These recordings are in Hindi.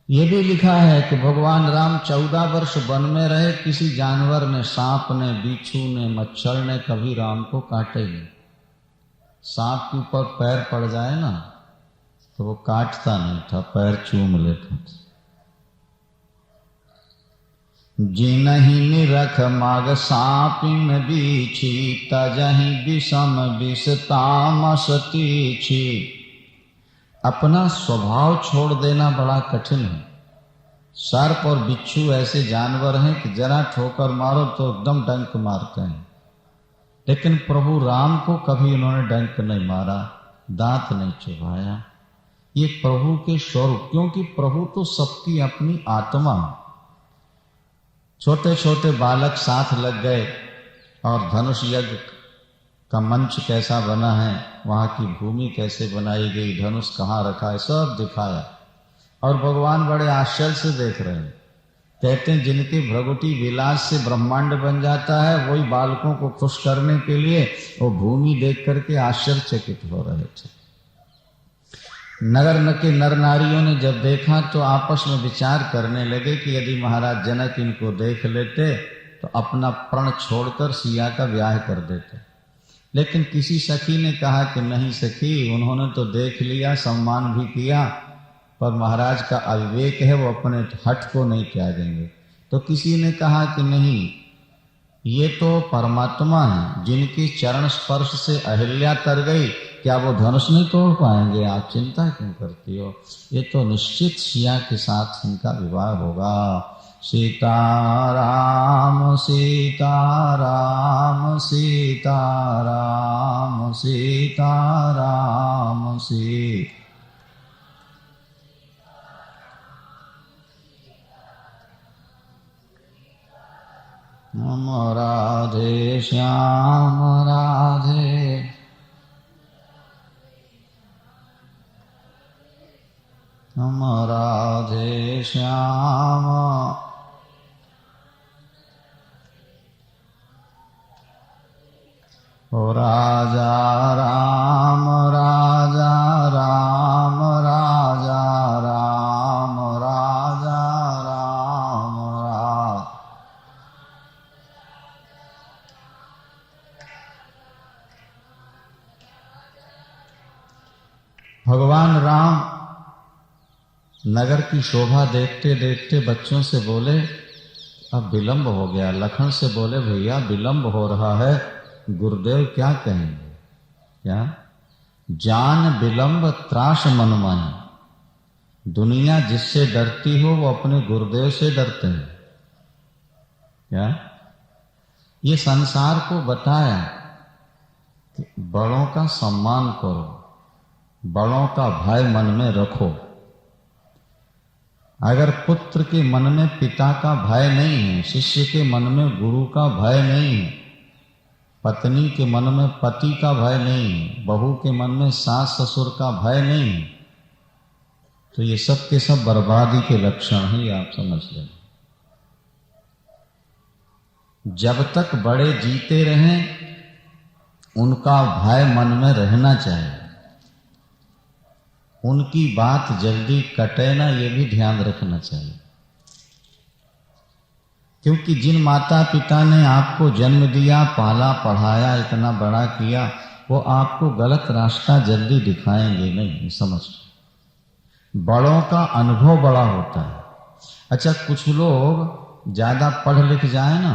ये भी लिखा है कि भगवान राम 14 वर्ष वन में रहे, किसी जानवर ने, सांप ने, बिच्छू ने, मच्छर ने कभी राम को काटे नहीं। सांप के ऊपर पैर पड़ जाए ना तो वो काटता नहीं था, पैर चूम लेता था। जिनहि निरख माग सापिन बीछी, तजहि विषम विष तामस तीछी। अपना स्वभाव छोड़ देना बड़ा कठिन है। सर्प और बिच्छू ऐसे जानवर हैं कि जरा ठोकर मारो तो एकदम डंक मारते हैं, लेकिन प्रभु राम को कभी उन्होंने डंक नहीं मारा, दांत नहीं चुभाया। ये प्रभु के स्वरूप, क्योंकि प्रभु तो सबकी अपनी आत्मा। छोटे छोटे बालक साथ लग गए और धनुष यज्ञ का मंच कैसा बना है, वहां की भूमि कैसे बनाई गई, धनुष कहाँ रखा है, सब दिखाया। और भगवान बड़े आश्चर्य से देख रहे हैं। कहते हैं जिनके भ्रगुटी विलास से ब्रह्मांड बन जाता है, वही बालकों को खुश करने के लिए वो भूमि देख करके आश्चर्यचकित हो रहे थे। नगर के नर नारियों ने जब देखा तो आपस में विचार करने लगे कि यदि महाराज जनक इनको देख लेते तो अपना प्रण छोड़कर सिया का ब्याह कर देते। लेकिन किसी सखी ने कहा कि नहीं सखी, उन्होंने तो देख लिया, सम्मान भी किया, पर महाराज का अविवेक है, वो अपने हठ को नहीं त्यागेंगे। तो किसी ने कहा कि नहीं, ये तो परमात्मा है, जिनकी चरण स्पर्श से अहिल्या तर गई, क्या वो धनुष नहीं तोड़ पाएंगे? आप चिंता क्यों करती हो? ये तो निश्चित सिया के साथ इनका विवाह होगा। सीताराम सीताराम सीताराम सीताराम सी। नम राधे श्याम राधे, नम राधे श्याम। ओ राजा राम राजा राम राजा राम राजा राम राम। भगवान राम नगर की शोभा देखते देखते बच्चों से बोले अब विलंब हो गया। लखन से बोले भैया विलंब हो रहा है, गुरुदेव क्या कहेंगे? क्या? जान विलंब त्रास मन माही। दुनिया जिससे डरती हो वो अपने गुरुदेव से डरते हैं। क्या? ये संसार को बताया कि बड़ों का सम्मान करो, बड़ों का भय मन में रखो। अगर पुत्र के मन में पिता का भय नहीं है, शिष्य के मन में गुरु का भय नहीं है, पत्नी के मन में पति का भय नहीं है, बहू के मन में सास ससुर का भय नहीं है, तो ये सब के सब बर्बादी के लक्षण हैं, आप समझ लें। जब तक बड़े जीते रहें उनका भय मन में रहना चाहिए, उनकी बात जल्दी कटे ना, ये भी ध्यान रखना चाहिए। क्योंकि जिन माता पिता ने आपको जन्म दिया, पाला पढ़ाया, इतना बड़ा किया, वो आपको गलत रास्ता जल्दी दिखाएंगे नहीं, समझ। बड़ों का अनुभव बड़ा होता है। अच्छा, कुछ लोग ज्यादा पढ़ लिख जाए ना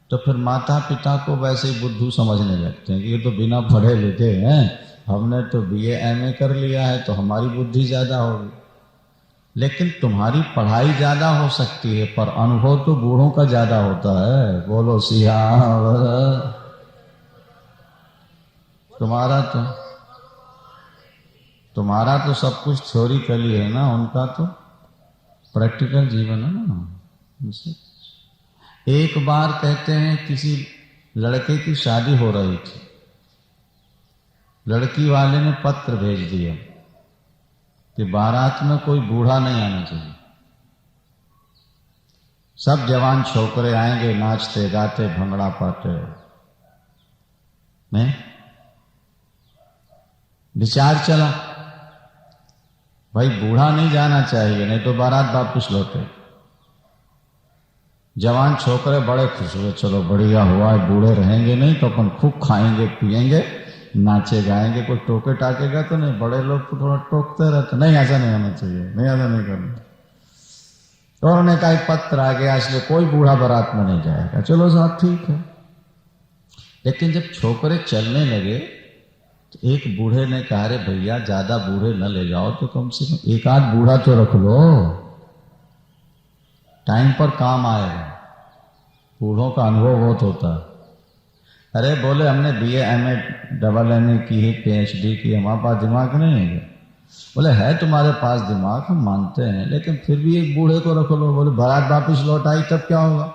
तो फिर माता पिता को वैसे ही बुद्धू समझने लगते हैं कि ये तो बिना पढ़े लिखे हैं, हमने तो BA MA कर लिया है तो हमारी बुद्धि ज्यादा होगी। लेकिन तुम्हारी पढ़ाई ज्यादा हो सकती है पर अनुभव तो बूढ़ों का ज्यादा होता है। बोलो सियावर। तुम्हारा तो सब कुछ थ्योरिकली है ना, उनका तो प्रैक्टिकल जीवन है ना। एक बार कहते हैं किसी लड़के की शादी हो रही थी, लड़की वाले ने पत्र भेज दिया कि बारात में कोई बूढ़ा नहीं आना चाहिए, सब जवान छोकरे आएंगे, नाचते गाते भंगड़ा पाते। में विचार चला भाई बूढ़ा नहीं जाना चाहिए, नहीं तो बारात वापस लौटे। जवान छोकरे बड़े खुश हुए, चलो बढ़िया हुआ, बूढ़े रहेंगे नहीं तो अपन खूब खाएंगे पिएंगे, नाचे गाएंगे, कोई टोके टाकेगा तो नहीं। बड़े लोग तो थोड़ा टोकते रहते, नहीं ऐसा नहीं होना चाहिए, नहीं ऐसा नहीं करना। तो उन्होंने कहा पत्र आ गया, इसलिए कोई बूढ़ा बारात में नहीं जाएगा। चलो साहब ठीक है। लेकिन जब छोकरे चलने लगे तो एक बूढ़े ने कहा, अरे भैया ज्यादा बूढ़े न ले जाओ, तो कम से कम एक आध बूढ़ा तो रख लो, टाइम पर काम आएगा। बूढ़ों का अनुभव बहुत होता है। अरे बोले हमने BA MA AA की है, PhD की, हमारे पास दिमाग नहीं है। बोले है तुम्हारे पास दिमाग, हम मानते हैं, लेकिन फिर भी एक बूढ़े को रख लो। बोले बारात वापिस लौट आई तब क्या होगा?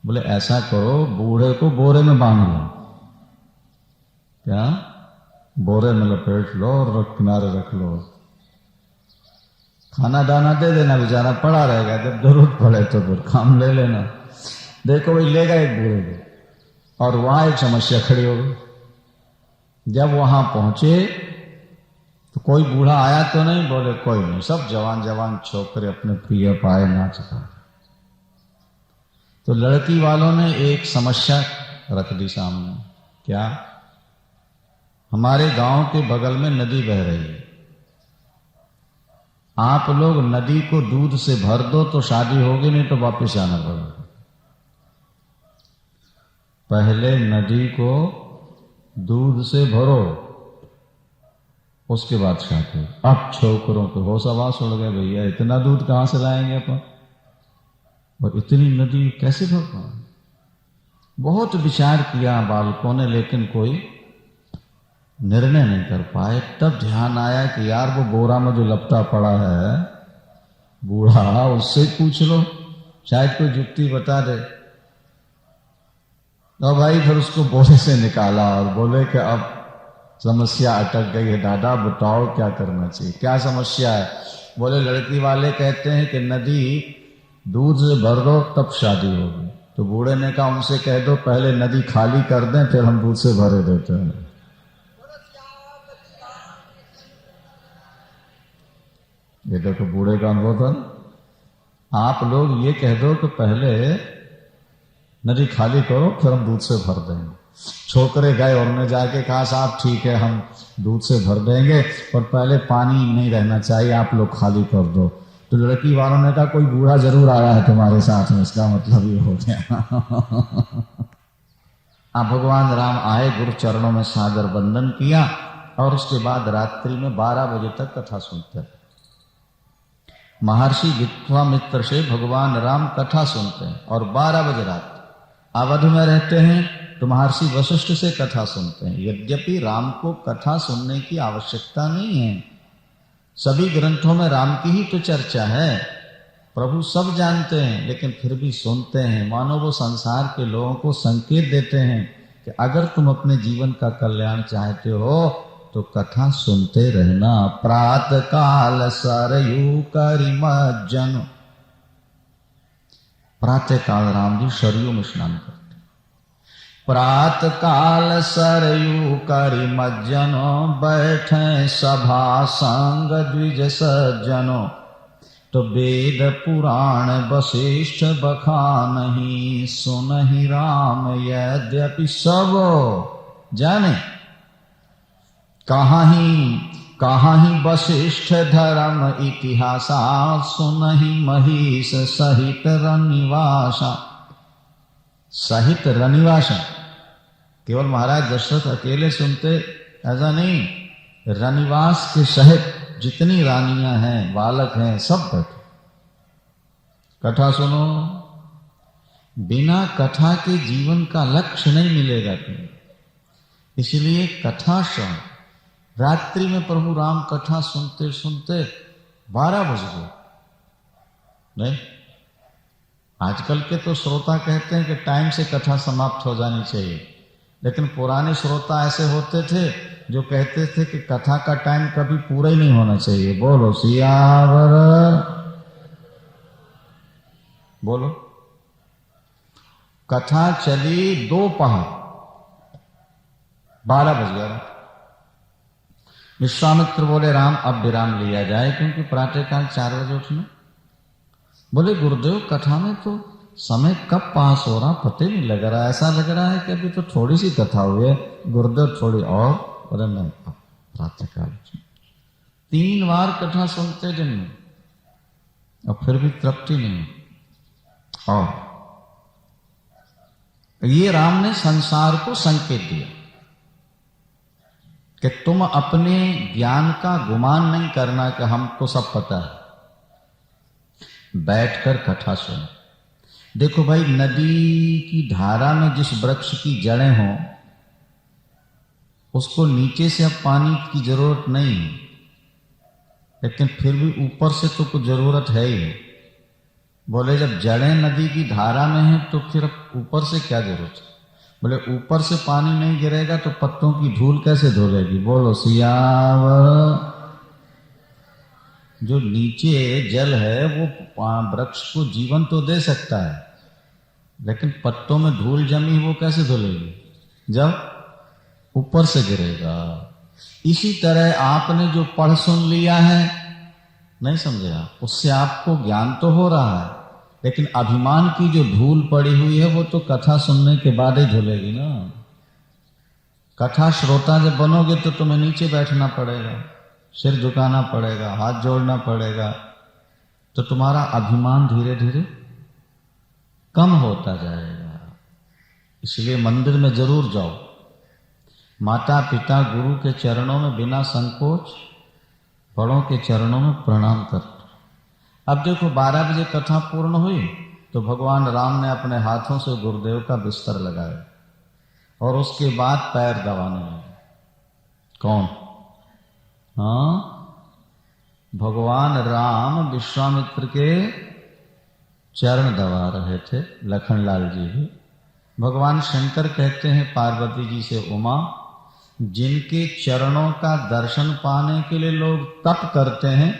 बोले ऐसा करो, बूढ़े को बोरे में बांध लो। क्या? बोरे में लपेट लो और किनारे रख लो, खाना दाना दे देना, बेचारा पड़ा रहेगा, जब जरूरत पड़े तो फिर काम ले लेना। देखो भाई लेगा एक बूढ़े को, और वहां एक समस्या खड़ी हो गई। जब वहां पहुंचे तो कोई बूढ़ा आया तो नहीं। बोले कोई नहीं, सब जवान जवान छोकरे अपने प्रिय पाए नाच रहे। तो लड़की वालों ने एक समस्या रख दी सामने। क्या? हमारे गांव के बगल में नदी बह रही है, आप लोग नदी को दूध से भर दो तो शादी होगी, नहीं तो वापस आना पड़ेगा। पहले नदी को दूध से भरो, उसके बाद शादी। अब छोकरों को होश आवास उड़ गए, भैया इतना दूध कहां से लाएंगे अपन, और इतनी नदी कैसे भर पाए? बहुत विचार किया बालकों ने, लेकिन कोई निर्णय नहीं कर पाए। तब ध्यान आया कि यार वो बोरा में जो लपटा पड़ा है बूढ़ा, उससे पूछ लो, शायद कोई जुक्ति बता दे। तो भाई फिर उसको बोरे से निकाला और बोले कि अब समस्या अटक गई है, दादा बताओ क्या करना चाहिए, क्या समस्या है? बोले लड़की वाले कहते हैं कि नदी दूध से भर दो तब शादी होगी। तो बूढ़े ने कहा उनसे कह दो पहले नदी खाली कर दें, फिर हम दूध से भरे देते हैं। ये देखो बूढ़े का अनुभव था। आप लोग ये कह दो कि पहले नदी खाली करो, फिर हम दूध से भर देंगे। छोकरे गए और उन्होंने जाके कहा साहब ठीक है, हम दूध से भर देंगे, पर पहले पानी नहीं रहना चाहिए, आप लोग खाली कर दो। तो लड़की वालों ने कहा कोई बूढ़ा जरूर आया है तुम्हारे साथ में, इसका मतलब ये हो गया। अब भगवान राम आए, गुरु चरणों में सादर वंदन किया, और उसके बाद रात्रि में 12 बजे तक कथा सुनते। महर्षि विश्वामित्र से भगवान राम कथा सुनते हैं, और 12 बजे रात अवध में रहते हैं तो महर्षि वशिष्ठ से कथा सुनते हैं। यद्यपि राम को कथा सुनने की आवश्यकता नहीं है, सभी ग्रंथों में राम की ही तो चर्चा है, प्रभु सब जानते हैं, लेकिन फिर भी सुनते हैं। मानो वो संसार के लोगों को संकेत देते हैं कि अगर तुम अपने जीवन का कल्याण चाहते हो तो कथा सुनते रहना। प्रातः काल सरयू करिमज्जन, प्रातः काल राम जी सरयू में स्नान करते। प्रातः काल सरयू करिमज्जनो, बैठे सभा संग द्विज सज्जनो। तो वेद पुराण वशिष्ठ बखानहि, सुनहि राम यद्यपि सब जाने। कहाँ ही वशिष्ठ धर्म इतिहासा, सुनहि महिष सहित रनिवासा। सहित रनिवासा, केवल महाराज दशरथ अकेले सुनते ऐसा नहीं, रनिवास के सहित जितनी रानियां हैं, बालक हैं, सब बैठे कथा सुनो। बिना कथा के जीवन का लक्ष्य नहीं मिलेगा तुम्हें, इसलिए कथा सुनो। रात्रि में प्रभु राम कथा सुनते सुनते 12 बज गए। नहीं, आजकल के तो श्रोता कहते हैं कि टाइम से कथा समाप्त हो जानी चाहिए, लेकिन पुराने श्रोता ऐसे होते थे जो कहते थे कि कथा का टाइम कभी पूरा ही नहीं होना चाहिए। बोलो सियावर बोलो। कथा चली दोपहर, 12 बज गया। विश्वामित्र बोले राम अब विराम लिया जाए क्योंकि प्रातःकाल 4 बजे उठना। बोले गुरुदेव कथा में तो समय कब पास हो रहा पता नहीं लग रहा, ऐसा लग रहा है कि अभी तो थोड़ी सी कथा हुई है। गुरुदेव थोड़ी और, बोले नहीं प्रातःकाल 3 बार कथा सुनते दिन में और फिर भी तृप्ति नहीं। और ये राम ने संसार को संकेत दिया कि तुम अपने ज्ञान का गुमान नहीं करना कि हमको सब पता है, बैठकर कथा सुनो। देखो भाई, नदी की धारा में जिस वृक्ष की जड़ें हों उसको नीचे से अब पानी की जरूरत नहीं है, लेकिन फिर भी ऊपर से तो कुछ जरूरत है ही। बोले जब जड़ें नदी की धारा में हैं तो फिर ऊपर से क्या जरूरत है? बोले ऊपर से पानी नहीं गिरेगा तो पत्तों की धूल कैसे धुलेगी? बोलो सियावर। जो नीचे जल है वो वृक्ष को जीवन तो दे सकता है, लेकिन पत्तों में धूल जमी वो कैसे धुलेगी? जब ऊपर से गिरेगा। इसी तरह आपने जो पढ़ सुन लिया है, नहीं समझे आप, उससे आपको ज्ञान तो हो रहा है, लेकिन अभिमान की जो धूल पड़ी हुई है वो तो कथा सुनने के बाद ही धुलेगी ना। कथा श्रोता जब बनोगे तो तुम्हें नीचे बैठना पड़ेगा, सिर झुकाना पड़ेगा, हाथ जोड़ना पड़ेगा, तो तुम्हारा अभिमान धीरे धीरे कम होता जाएगा। इसलिए मंदिर में जरूर जाओ, माता पिता गुरु के चरणों में बिना संकोच, बड़ों के चरणों में प्रणाम कर। अब देखो 12 बजे कथा पूर्ण हुई तो भगवान राम ने अपने हाथों से गुरुदेव का बिस्तर लगाया और उसके बाद पैर दबाने लगे। कौन? हाँ, भगवान राम विश्वामित्र के चरण दबा रहे थे। लखनलाल जी भी। भगवान शंकर कहते हैं पार्वती जी से, उमा, जिनके चरणों का दर्शन पाने के लिए लोग तप करते हैं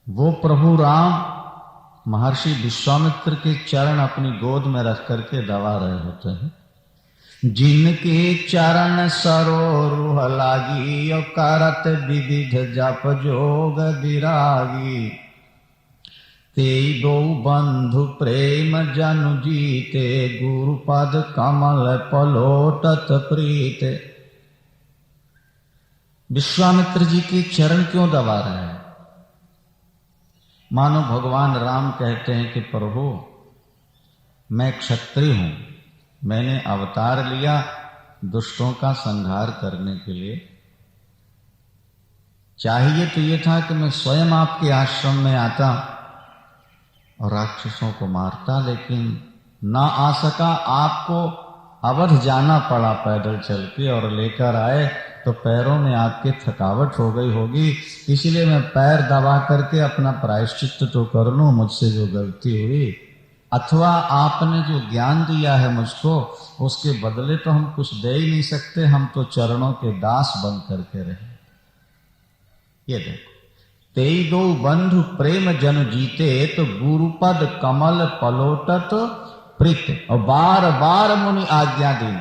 वो प्रभु राम महर्षि विश्वामित्र के चरण अपनी गोद में रख करके दबा रहे होते हैं। जिनके चरण सरोरुह लागी और करत विविध जप जोग विरागी, ते दो बंधु प्रेम जनु जीते, गुरुपद कमल पलोटत प्रीत। विश्वामित्र जी के चरण क्यों दबा रहे हैं? मानो भगवान राम कहते हैं कि प्रभु मैं क्षत्रिय हूं, मैंने अवतार लिया दुष्टों का संहार करने के लिए। चाहिए तो ये था कि मैं स्वयं आपके आश्रम में आता और राक्षसों को मारता, लेकिन ना आ सका। आपको अवध जाना पड़ा पैदल चल के, और लेकर आए तो पैरों में आपके थकावट हो गई होगी, इसलिए मैं पैर दबा करके अपना प्रायश्चित्त तो कर लूं मुझसे जो गलती हुई। अथवा आपने जो ज्ञान दिया है मुझको उसके बदले तो हम कुछ दे ही नहीं सकते, हम तो चरणों के दास बन करके रहे। ये देखो, तेई दो बंधु प्रेम जन जीते, तो गुरुपद कमल पलोटत प्रीत। और बार बार मुनि आज्ञा दी,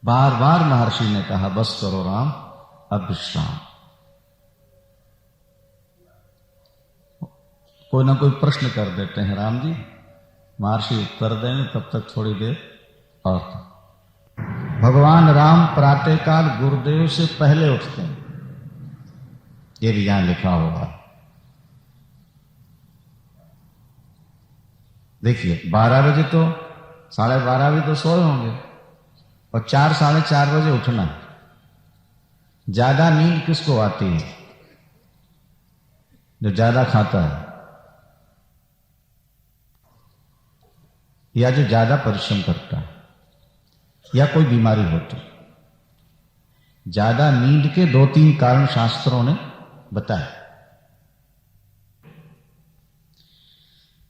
बार बार महर्षि ने कहा बस करो राम, अब विश्राम। कोई ना कोई प्रश्न कर देते हैं राम जी, महर्षि उत्तर देंगे, तब तक थोड़ी देर और। भगवान राम प्रातःकाल गुरुदेव से पहले उठते हैं, ये भी यहां लिखा होगा। देखिए 12 बजे तो 12:30 बजे तो सोए होंगे और 4 साढ़े 4 बजे उठना। ज्यादा नींद किसको आती है? जो ज्यादा खाता है या जो ज्यादा परिश्रम करता है या कोई बीमारी होती। ज्यादा नींद के 2-3 कारण शास्त्रों ने बताए।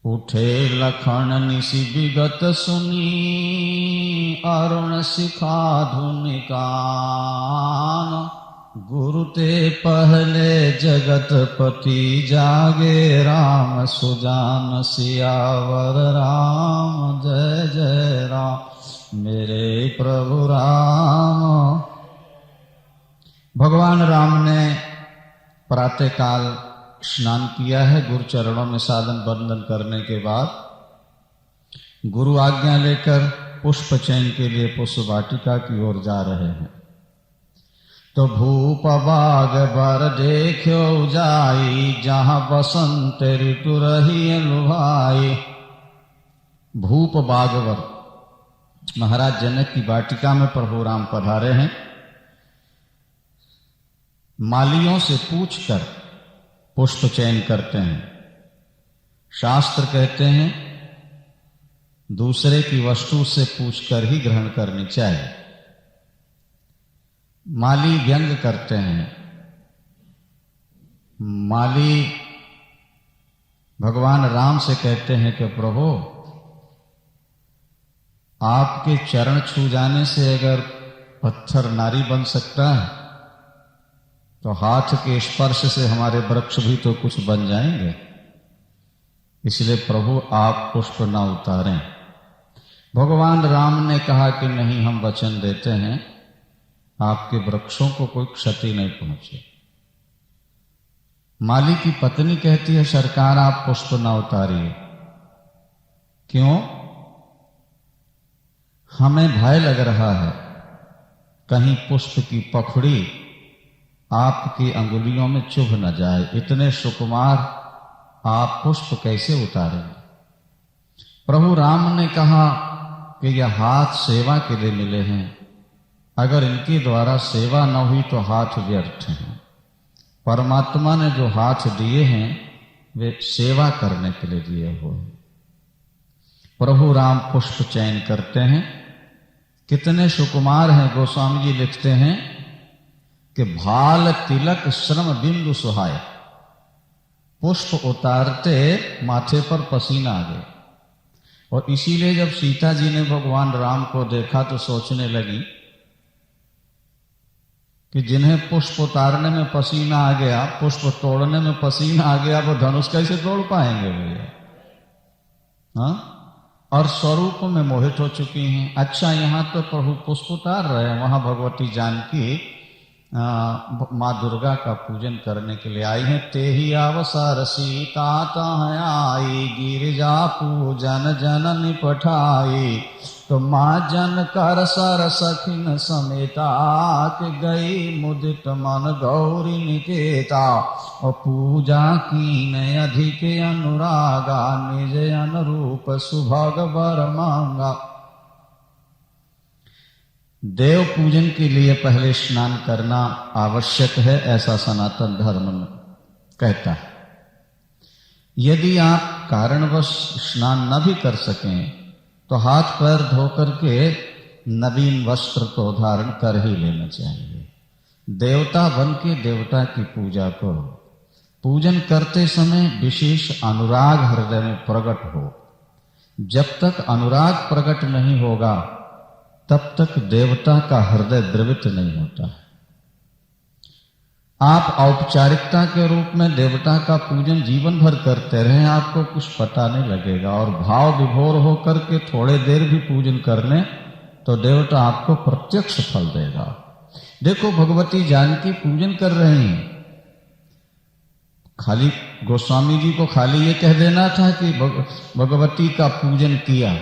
उठे लखन निशि विगत सुनी, अरुण शिखा धुनि कान, गुरु ते पहले जगत पति जागे, राम सुजान सियावर राम जय जय राम। मेरे प्रभु राम। भगवान राम ने प्रातःकाल स्नान किया है। गुरु चरणों में साधन बंदन करने के बाद गुरु आज्ञा लेकर पुष्प चयन के लिए पुष्प वाटिका की ओर जा रहे हैं। तो भूप बाग बर देखो जाई, जहां बसंत ऋतु रही लुभाई। भूप बागवर महाराज जनक की वाटिका में प्रभु राम पधारे हैं। मालियों से पूछकर पुष्प चयन करते हैं। शास्त्र कहते हैं दूसरे की वस्तु से पूछकर ही ग्रहण करनी चाहिए। माली व्यंग करते हैं। माली भगवान राम से कहते हैं कि प्रभु, आपके चरण छू जाने से अगर पत्थर नारी बन सकता है तो हाथ के स्पर्श से हमारे वृक्ष भी तो कुछ बन जाएंगे। इसलिए प्रभु आप पुष्प न उतारें। भगवान राम ने कहा कि नहीं, हम वचन देते हैं आपके वृक्षों को कोई क्षति नहीं पहुंचे। माली की पत्नी कहती है सरकार आप पुष्प न उतारिए। क्यों? हमें भय लग रहा है कहीं पुष्प की पखड़ी आपकी अंगुलियों में चुभ न जाए। इतने सुकुमार आप पुष्प कैसे उतारेंगे? प्रभु राम ने कहा कि यह हाथ सेवा के लिए मिले हैं, अगर इनके द्वारा सेवा न हुई तो हाथ व्यर्थ हैं। परमात्मा ने जो हाथ दिए हैं वे सेवा करने के लिए दिए हुए हैं। प्रभु राम पुष्प चयन करते हैं। कितने सुकुमार हैं। गोस्वामी जी लिखते हैं कि भाल तिलक श्रम बिंदु सुहाय। पुष्प उतारते माथे पर पसीना आ गया। और इसीलिए जब सीता जी ने भगवान राम को देखा तो सोचने लगी कि जिन्हें पुष्प उतारने में पसीना आ गया, पुष्प तोड़ने में पसीना आ गया, वो धनुष कैसे तोड़ पाएंगे भैया? हाँ, और स्वरूप में मोहित हो चुकी हैं। अच्छा, यहाँ तो प्रभु पुष्प उतार रहे हैं, वहां भगवती जानकी माँ दुर्गा का पूजन करने के लिए आई हैं। ते ही अवसर सीता तहाँ आई, गिरिजा पूजन जननी पठाई। तो माँ जन कर सर सखिन समेता, के गई मुदित मन गौरी निकेता। और पूजा कीन अधिक अनुरागा, निज अनुरूप सुभग वर मांगा। देव पूजन के लिए पहले स्नान करना आवश्यक है, ऐसा सनातन धर्म में कहता है। यदि आप कारणवश स्नान न भी कर सकें तो हाथ पैर धोकर के नवीन वस्त्र तो धारण कर ही लेना चाहिए। देवता बन के देवता की पूजा करो। पूजन करते समय विशेष अनुराग हृदय में प्रकट हो। जब तक अनुराग प्रकट नहीं होगा तब तक देवता का हृदय द्रवित नहीं होता है। आप औपचारिकता के रूप में देवता का पूजन जीवन भर करते रहें, आपको कुछ पता नहीं लगेगा। और भाव विभोर होकर के थोड़े देर भी पूजन कर लें तो देवता आपको प्रत्यक्ष फल देगा। देखो, भगवती जानकी पूजन कर रही हैं। खाली गोस्वामी जी को खाली ये कह देना था कि भगवती का पूजन किया,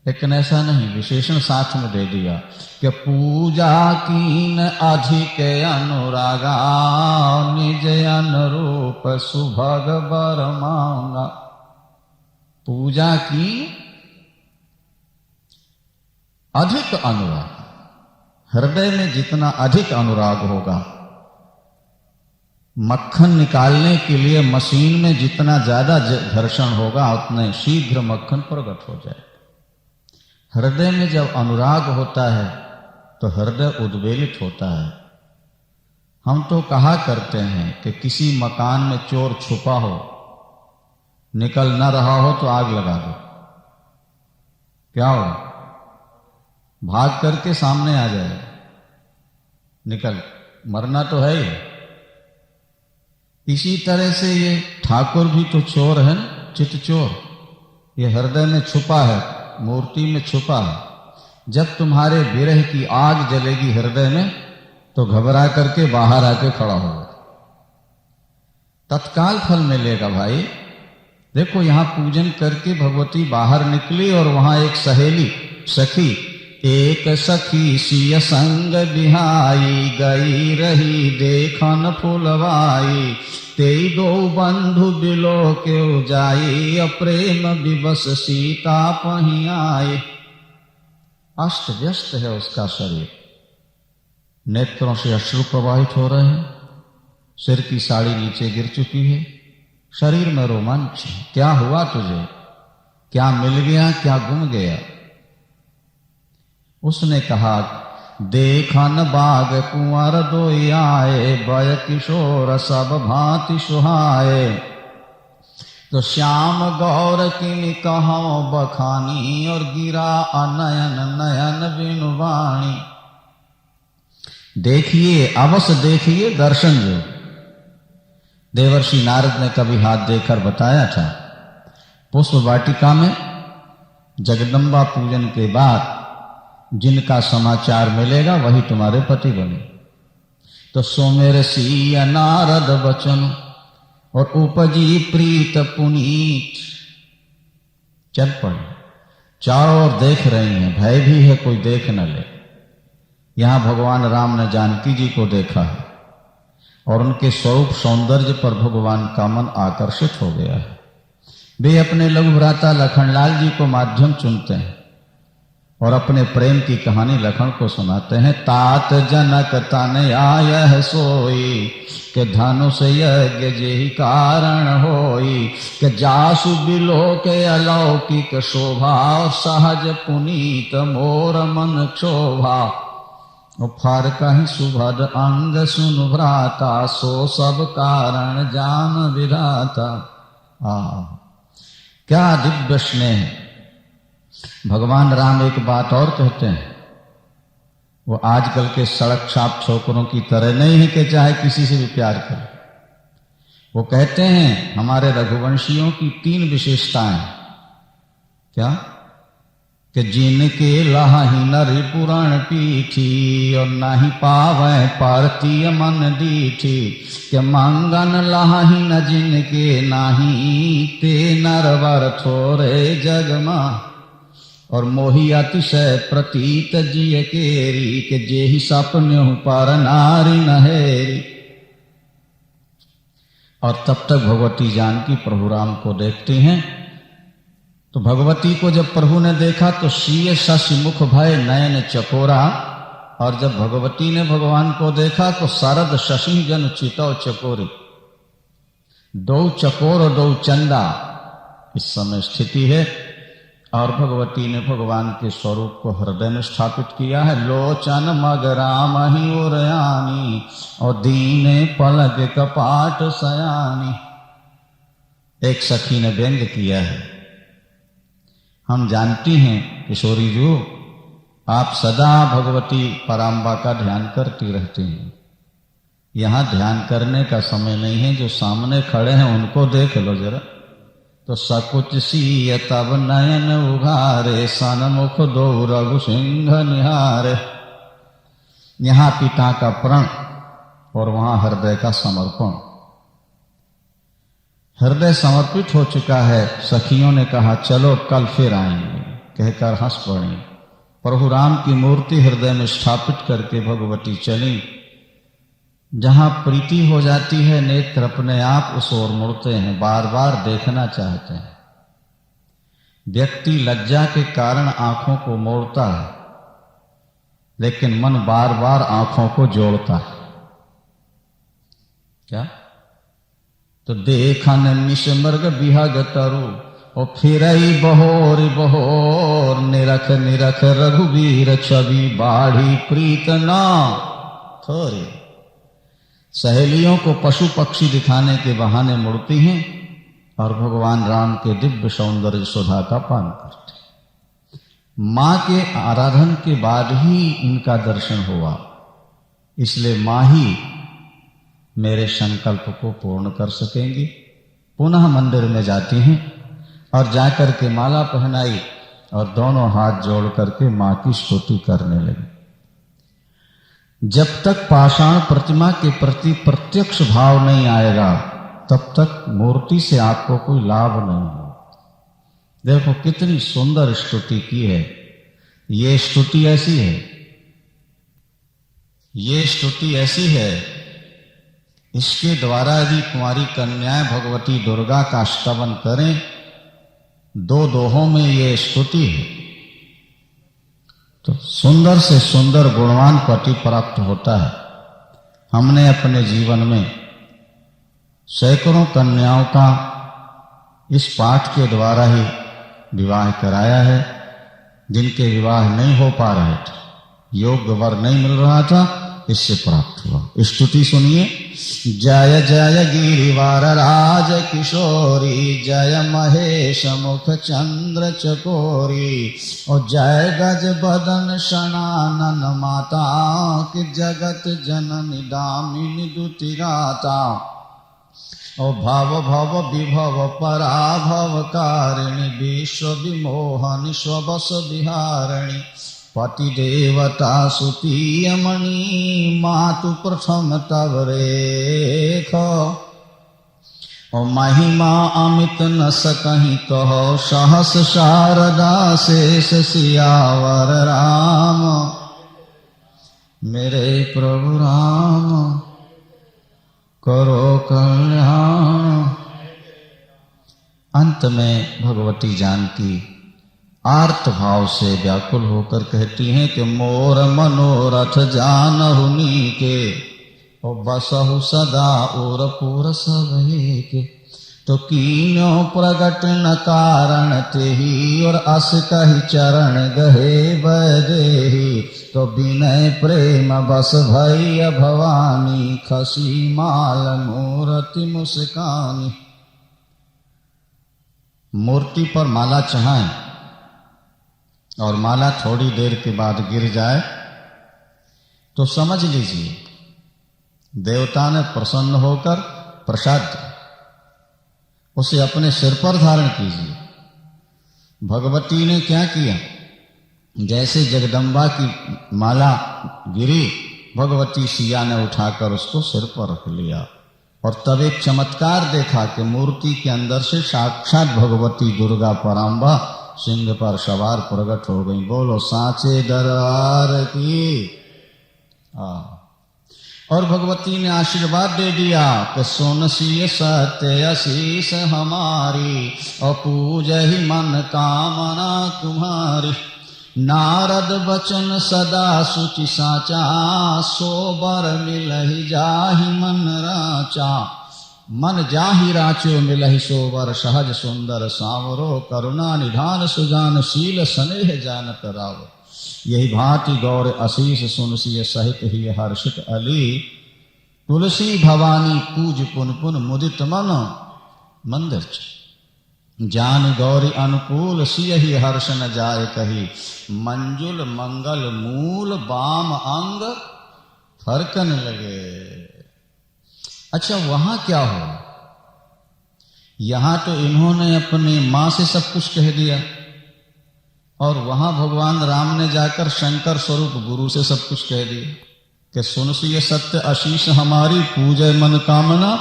लेकिन ऐसा नहीं, विशेषण साथ में दे दिया कि पूजा कीन अधिक अनुरागा, निज अनुरूप सुभग वर मांगा। पूजा की अधिक अनुराग, हृदय में जितना अधिक अनुराग होगा, मक्खन निकालने के लिए मशीन में जितना ज्यादा घर्षण होगा उतने शीघ्र मक्खन प्रकट हो जाए। हृदय में जब अनुराग होता है तो हृदय उद्वेलित होता है। हम तो कहा करते हैं कि किसी मकान में चोर छुपा हो, निकल न रहा हो तो आग लगा दो, क्या हो? भाग करके सामने आ जाए, निकल, मरना तो है ही। इसी तरह से ये ठाकुर भी तो चोर है, चित चोर। ये हृदय में छुपा है, मूर्ति में छुपा है, जब तुम्हारे विरह की आग जलेगी हृदय में तो घबरा करके बाहर आके खड़ा होगा, तत्काल फल मिलेगा भाई। देखो यहां पूजन करके भगवती बाहर निकली और वहां एक सहेली सखी, एक सखी सिय संग बिहाई, गई रही देखन फुलवाई, तेई दो बंधु बिलो के जाई, अप्रेम विवश सीता पही आई। अस्त व्यस्त है उसका शरीर, नेत्रों से अश्रु प्रवाहित हो रहे हैं, सिर की साड़ी नीचे गिर चुकी है, शरीर में रोमांच है। क्या हुआ तुझे, क्या मिल गया, क्या गुम गया? उसने कहा, देखन बाग कुंवर दोई आए, बय किशोर सब भांति सुहाए, तो श्याम गौर किन कहो बखानी, और गिरा अनयन नयन बिनुवाणी। देखिए, अवश्य देखिए दर्शन जो देवर्षि नारद ने कभी हाथ देकर बताया था। पुष्प वाटिका में जगदम्बा पूजन के बाद जिनका समाचार मिलेगा वही तुम्हारे पति बने। तो सोमेर सिय नारद बचन, और उपजी प्रीत पुनीत। चल पड़े, चारों ओर देख रही हैं, भय भी है कोई देख न ले। यहां भगवान राम ने जानकी जी को देखा है और उनके स्वरूप सौंदर्य पर भगवान का मन आकर्षित हो गया है। वे अपने लघु भ्राता लखनलाल जी को माध्यम चुनते हैं और अपने प्रेम की कहानी लखन को सुनाते हैं। तात जनक तन आय सोई, के धनुष यज्ञ जेहि कारण होई, के जासु बिलो के अलौकिक शोभा, सहज पुनीत मोर मन क्षोभा, फार कहीं सुभद अंग सुन भ्राता, सो सब कारण जान विधाता। क्या दिव्य स्नेह है। भगवान राम एक बात और कहते हैं, वो आजकल के सड़क छाप छोकरों की तरह नहीं है कि चाहे किसी से भी प्यार करें। वो कहते हैं हमारे रघुवंशियों की 3 विशेषताएं। क्या? कि जिनके लाही नरि पुराण पीठी, और नाही पावे पारतीय मन दीठी, के मंगन लाही न जिनके नाही, ते नरवर थोरे जगमा, और मोही अतिशय प्रतीत जिय केरी, के जेहि सपन्यु पर नारी नहेरी। और तब तक भगवती जानकी प्रभु राम को देखती हैं। तो भगवती को जब प्रभु ने देखा तो सीय शशि मुख भय नयन चकोरा, और जब भगवती ने भगवान को देखा तो शरद शशि जन चितौ चकोरी। 2 चकोर और 2 चंदा इस समय स्थिति है। और भगवती ने भगवान के स्वरूप को हृदय में स्थापित किया है। लोचन मग राम ही उरयानी, और दीने पलक कपाट सयानी। एक सखी ने व्यंग किया है, हम जानती हैं किशोरी जी, आप सदा भगवती पराम्बा का ध्यान करती रहती हैं। यहां ध्यान करने का समय नहीं है, जो सामने खड़े हैं उनको देख लो जरा। तो सकुच सीय तब नयन उघारे, सनमुख दो रघु सिंह निहारे। यहां पिता का प्रण और वहां हृदय का समर्पण। हृदय समर्पित हो चुका है। सखियों ने कहा चलो कल फिर आएंगे, कहकर हंस पड़ी। प्रभु राम की मूर्ति हृदय में स्थापित करके भगवती चली। जहां प्रीति हो जाती है नेत्र अपने आप उस ओर मुड़ते हैं, बार बार देखना चाहते हैं। व्यक्ति लज्जा के कारण आंखों को मोड़ता है, लेकिन मन बार बार आंखों को जोड़ता है। क्या? तो देखन निशमर्ग बिहग तरु, और फिरई बहोर बहोर, निरख निरख रघुवीर छवि, बाढ़ी प्रीत ना थोरी। सहेलियों को पशु पक्षी दिखाने के बहाने मुड़ती हैं और भगवान राम के दिव्य सौंदर्य सुधा का पान करते हैं। मां के आराधन के बाद ही इनका दर्शन हुआ, इसलिए मां ही मेरे संकल्प को पूर्ण कर सकेंगी। पुनः मंदिर में जाती हैं और जाकर के माला पहनाई और दोनों हाथ जोड़ करके मां की स्तुति करने लगी। जब तक पाषाण प्रतिमा के प्रति प्रत्यक्ष भाव नहीं आएगा तब तक मूर्ति से आपको कोई लाभ नहीं हो। देखो कितनी सुंदर स्तुति की है। ये स्तुति ऐसी है, ये स्तुति ऐसी है, इसके द्वारा यदि कुमारी कन्याएं भगवती दुर्गा का स्तवन करें, दो दोहों में ये स्तुति है, तो सुंदर से सुंदर गुणवान पति प्राप्त होता है। हमने अपने जीवन में सैकड़ों कन्याओं का इस पाठ के द्वारा ही विवाह कराया है, जिनके विवाह नहीं हो पा रहे थे, योग्य वर नहीं मिल रहा था, इससे प्राप्त हुआ। स्तुति सुनिए। जय जय गिरिवार राज किशोरी, जय महेश मुख चंद्र चकोरी, और जय गज बदन शनानन माता, कि जगत जननी दामिनी दुतिगाता, और भव भव विभव पराभव कारिणी, विश्व विमोहन स्वबस विहारिणी, पति देवता सुतीयमणि, मातु प्रथम तव रेख, और महिमा अमित न सकहीं कहो, सहस शारदा शेष सियावर राम, मेरे प्रभु राम करो कल्याण। अंत में भगवती जानकी आर्त भाव से व्याकुल होकर कहती हैं कि मोर मनोरथ जानहु नीके, और बसहु सदा और पुर सबही के, तो कीन्यो प्रगट न कारण तेहि, और अस कहि चरण गहे बदेहि, तो विनय प्रेम बस भैया भवानी, खसी माल मूर्ति मुस्कानी। मूर्ति पर माला चढ़ाएं और माला थोड़ी देर के बाद गिर जाए तो समझ लीजिए देवता ने प्रसन्न होकर प्रसाद उसे अपने सिर पर धारण कीजिए। भगवती ने क्या किया, जैसे जगदम्बा की माला गिरी, भगवती सिया ने उठाकर उसको सिर पर रख लिया, और तब एक चमत्कार देखा कि मूर्ति के अंदर से साक्षात भगवती दुर्गा पराम्बा सिंह पर सवार प्रकट हो गई। बोलो सांचे दरबार की। और भगवती ने आशीर्वाद दे दिया कि सोनसी सत्य आशीष हमारी, और पूजहि मन कामना तुम्हारी, नारद बचन सदा सुचि साचा, सोबर मिलहि जाहि मन राचा, मन जाहि राचो मिलहि सोबर, सहज सुंदर सांवरो, करुणा निधान सुजान, शील स्नेह जानत राव, यही भांति गौर आशीष सुनसी सहित ही हर्षित अली, तुलसी भवानी पूज पुन पुन मुदित मन मंदिर, जान गौरी अनुकूल सियहि हर्ष न जाय कही, मंजुल मंगल मूल बाम अंग फरकन लगे। अच्छा वहां क्या हो, यहां तो इन्होंने अपनी मां से सब कुछ कह दिया, और वहां भगवान राम ने जाकर शंकर स्वरूप गुरु से सब कुछ कह दिया कि सुनसी सत्य आशीष हमारी, पूजय मन कामना।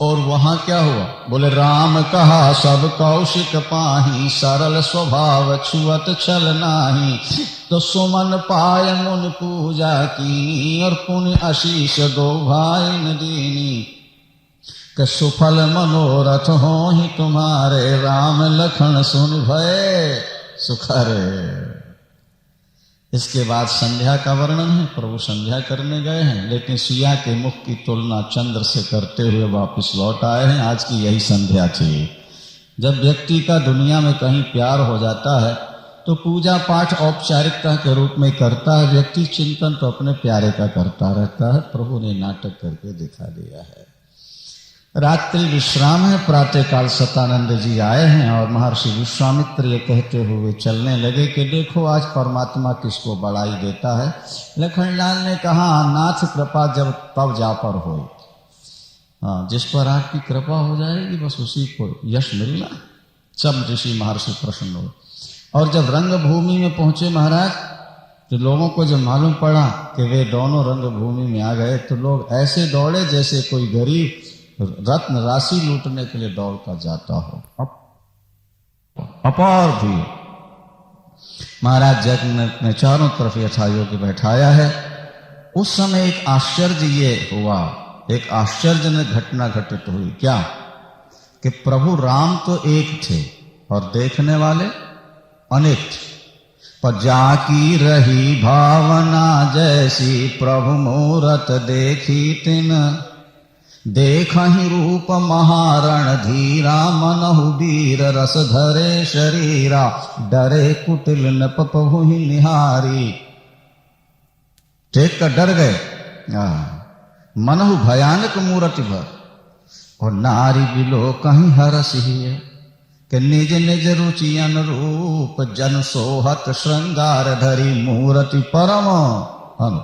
और वहां क्या हुआ, बोले राम कहा सब कौशिक पाही, सरल स्वभाव छुअत छल नाही, तो सुमन पाय मुन पूजा कीनी, और पुण्य आशीष दो भाई न दीनी, कि सुफल मनोरथ हो ही तुम्हारे, राम लखन सुन भय सुखरे। इसके बाद संध्या का वर्णन है। प्रभु संध्या करने गए हैं, लेकिन सिया के मुख की तुलना चंद्र से करते हुए वापस लौट आए हैं। आज की यही संध्या थी। जब व्यक्ति का दुनिया में कहीं प्यार हो जाता है तो पूजा पाठ औपचारिकता के रूप में करता है, व्यक्ति चिंतन तो अपने प्यारे का करता रहता है। प्रभु ने नाटक करके दिखा दिया है। रात्रि विश्राम है। प्रातःकाल सतानंद जी आए हैं और महर्षि विश्वामित्र ये कहते हुए चलने लगे कि देखो आज परमात्मा किसको बड़ाई देता है। लखनलाल ने कहा नाथ कृपा जब तब जा पर हो, हाँ जिस पर आपकी कृपा हो जाएगी बस उसी को यश मिलना। सब ऋषि महर्षि प्रसन्न हो। और जब रंगभूमि में पहुंचे महाराज, तो लोगों को जब मालूम पड़ा कि वे दोनों रंगभूमि में आ गए, तो लोग ऐसे दौड़े जैसे कोई गरीब रत्न राशि लूटने के लिए दौड़ता जाता हो। अपार भी महाराज जगन्नाथ ने चारों तरफ यथायोग्य बैठाया है। उस समय एक आश्चर्य ये हुआ, एक आश्चर्यजनक घटना घटित हुई। क्या कि प्रभु राम तो एक थे और देखने वाले अनेक थे। पर जाकी रही भावना जैसी प्रभु मूरत देखी तिन, देखहि रूप महारण धीरा मनहु वीर रस धरे शरीरा, डरे कुटिल नप पहु निहारी। देख कर डर गए। मनहु भयानक मूर्ति भर, और नारी बिलो कहीं हरस ही कि निज निज रुचि अनुरूप जन सोहत श्रृंगार धरी मूर्ति परम अनु।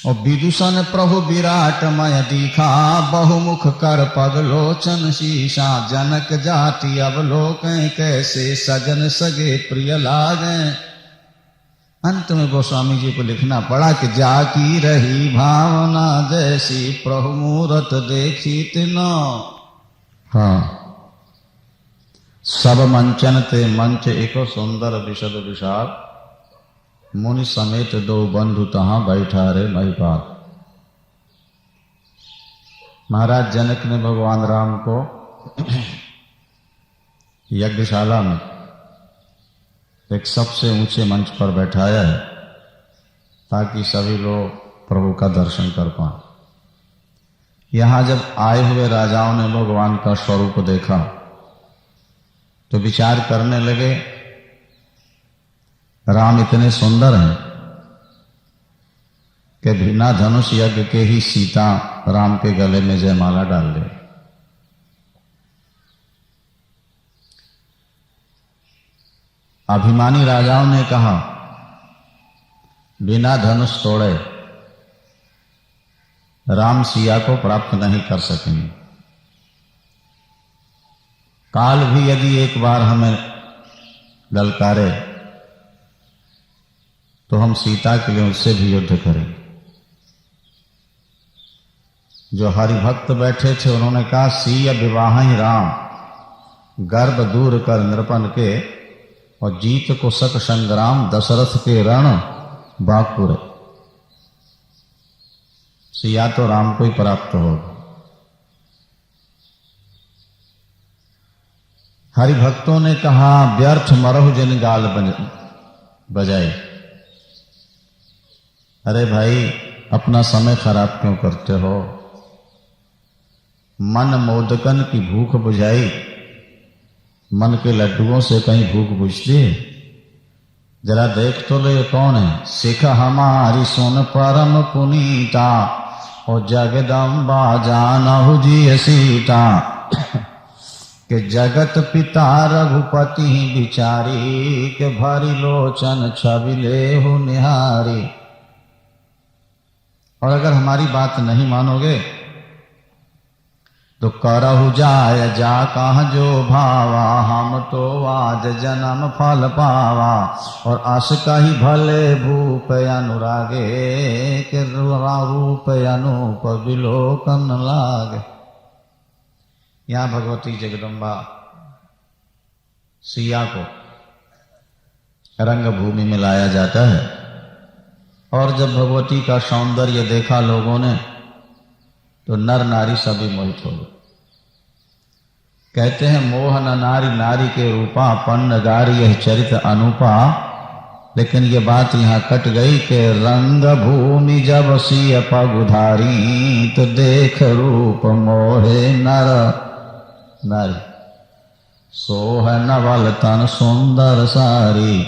और विदूषण प्रभु विराटमय दीखा, बहुमुख कर पग लोचन शीशा, जनक जाति अवलोकन कैसे सजन सगे प्रिय लागे। अंत में गोस्वामी जी को लिखना पड़ा कि जाकी रही भावना जैसी प्रभु मूरत देखी तिनो। हाँ, सब मंचन ते मंच एको सुंदर विशद विशाल, मुनि समेत दो बंधु तहां बैठा रे महिपाल। महाराज जनक ने भगवान राम को यज्ञशाला में एक सबसे ऊंचे मंच पर बैठाया है, ताकि सभी लोग प्रभु का दर्शन कर पाए। यहां जब आए हुए राजाओं ने भगवान का स्वरूप देखा तो विचार करने लगे, राम इतने सुंदर हैं कि बिना धनुष यज्ञ के ही सीता राम के गले में जयमाला डाल दे। अभिमानी राजाओं ने कहा, बिना धनुष तोड़े राम सिया को प्राप्त नहीं कर सकेंगे। काल भी यदि एक बार हमें ललकारे तो हम सीता के लिए उससे भी युद्ध करेंगे। जो हरिभक्त बैठे थे उन्होंने कहा, सिया विवाह ही राम, गर्भ दूर कर नृपन के, और जीत को सत संग्राम दशरथ के रण बाकुर। सिया तो राम को ही प्राप्त होगा। हरिभक्तों ने कहा, व्यर्थ मरहु जिन गाल बजाए। अरे भाई, अपना समय खराब क्यों करते हो? मन मोदकन की भूख बुझाई, मन के लड्डुओं से कहीं भूख बुझती है? जरा देख तो ले कौन है। सिख हमारी सुन परम पुनीता, और जगदम्बा जानहु जी सीता, के जगत पिता रघुपति बिचारी, के भरी लोचन छवि लेहु निहारी। और अगर हमारी बात नहीं मानोगे तो करहु जाय जा कहाँ जो भावा, हम तो आज जन्म फल पावा, और आस कही भले भूप अनुरागे, के रूप अनूप विलोकन लागे। यहां भगवती जगदम्बा सिया को रंगभूमि में लाया जाता है, और जब भगवती का सौंदर्य देखा लोगों ने तो नर नारी सभी मोहित हो गए। कहते हैं, मोहन नारी नारी के रूपा, पन्न गारी यह चरित अनुपा। लेकिन ये बात यहाँ कट गई कि रंग भूमि जब सिय पगुधारी, तो देख रूप मोहे नर नारी, सोह नवल तन सुंदर सारी,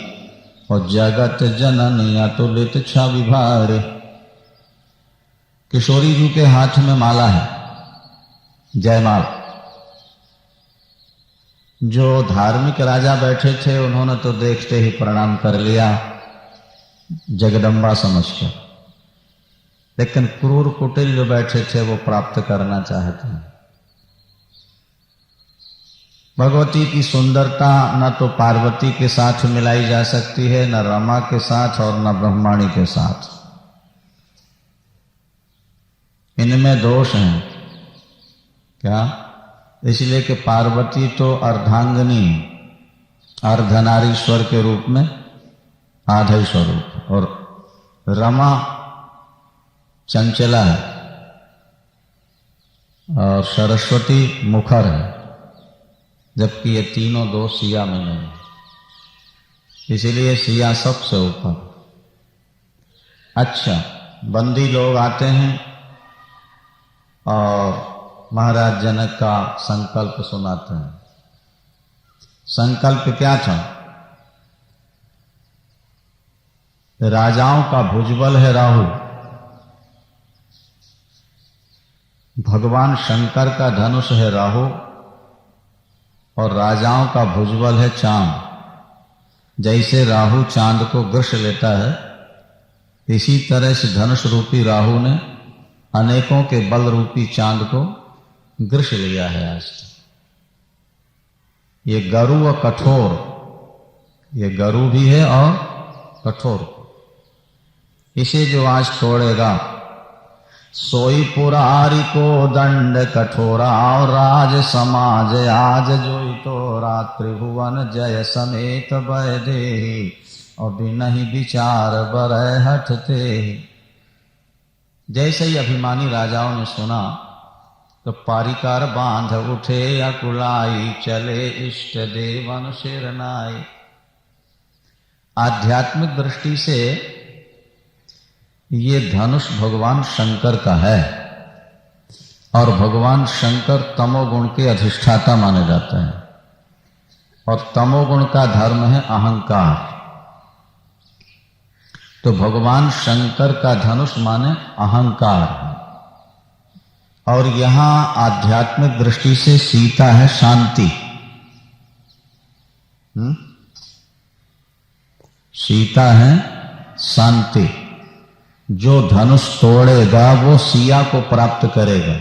और जगत जननी अतुलित छवि भारी। किशोरी जी के हाथ में माला है, जयमाल। जो धार्मिक राजा बैठे थे उन्होंने तो देखते ही प्रणाम कर लिया जगदम्बा समझकर, लेकिन क्रूर कुटिल जो बैठे थे वो प्राप्त करना चाहते हैं। भगवती की सुंदरता न तो पार्वती के साथ मिलाई जा सकती है, न रमा के साथ और न ब्रह्माणी के साथ। इनमें दोष हैं। क्या? इसलिए कि पार्वती तो अर्धांगिनी, अर्धनारीश्वर के रूप में आधा ही स्वरूप, और रमा चंचला है और सरस्वती मुखर है, जबकि ये तीनों दोष सिया में नहीं है। इसीलिए सिया सबसे ऊपर। अच्छा, बंदी लोग आते हैं और महाराज जनक का संकल्प सुनाते हैं। संकल्प क्या था? राजाओं का भुजबल है राहु, भगवान शंकर का धनुष है राहु, और राजाओं का भुजबल है चांद। जैसे राहु चांद को ग्रस लेता है, इसी तरह से धनुष रूपी राहु ने अनेकों के बल रूपी चांद को ग्रस लिया है आज। ये गरु और कठोर, ये गरु भी है और कठोर, इसे जो आज छोड़ेगा, सोई पुरारी को दंड कठोरा, और राज समाज आज जोई तो रात्रि भुवन जय समेत बय दे, और बिनहि विचार बरय हटते। जैसे ही अभिमानी राजाओं ने सुना तो पारिकार बांध उठे अकुलाई, चले इष्ट देवन शिरनाई। आध्यात्मिक दृष्टि से ये धनुष भगवान शंकर का है, और भगवान शंकर तमोगुण के अधिष्ठाता माने जाते हैं, और तमोगुण का धर्म है अहंकार। तो भगवान शंकर का धनुष माने अहंकार, और यहां आध्यात्मिक दृष्टि से सीता है शांति। सीता है शांति। जो धनुष तोड़ेगा वो सिया को प्राप्त करेगा,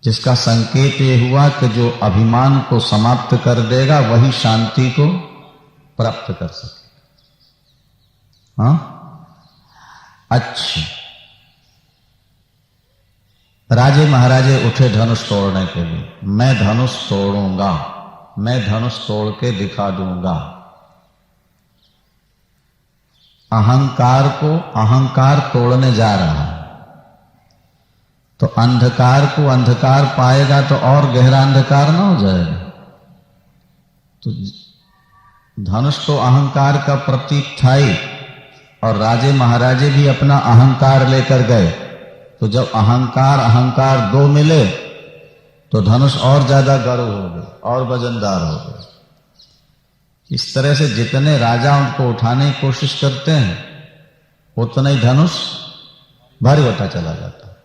जिसका संकेत ये हुआ कि जो अभिमान को समाप्त कर देगा वही शांति को प्राप्त कर सकेगा। हाँ, अच्छा। राजे महाराजे उठे धनुष तोड़ने के लिए। मैं धनुष तोड़ूंगा, मैं धनुष तोड़ के दिखा दूंगा। अहंकार को अहंकार तोड़ने जा रहा है, तो अंधकार को अंधकार पाएगा तो और गहरा अंधकार ना हो जाएगा। तो धनुष तो अहंकार का प्रतीक था ही, और राजे महाराजे भी अपना अहंकार लेकर गए। तो जब अहंकार अहंकार दो मिले तो धनुष और ज्यादा गर्व हो गए और वजनदार हो गए। इस तरह से जितने राजा उनको उठाने की कोशिश करते हैं, उतना ही धनुष भारी होता चला जाता है।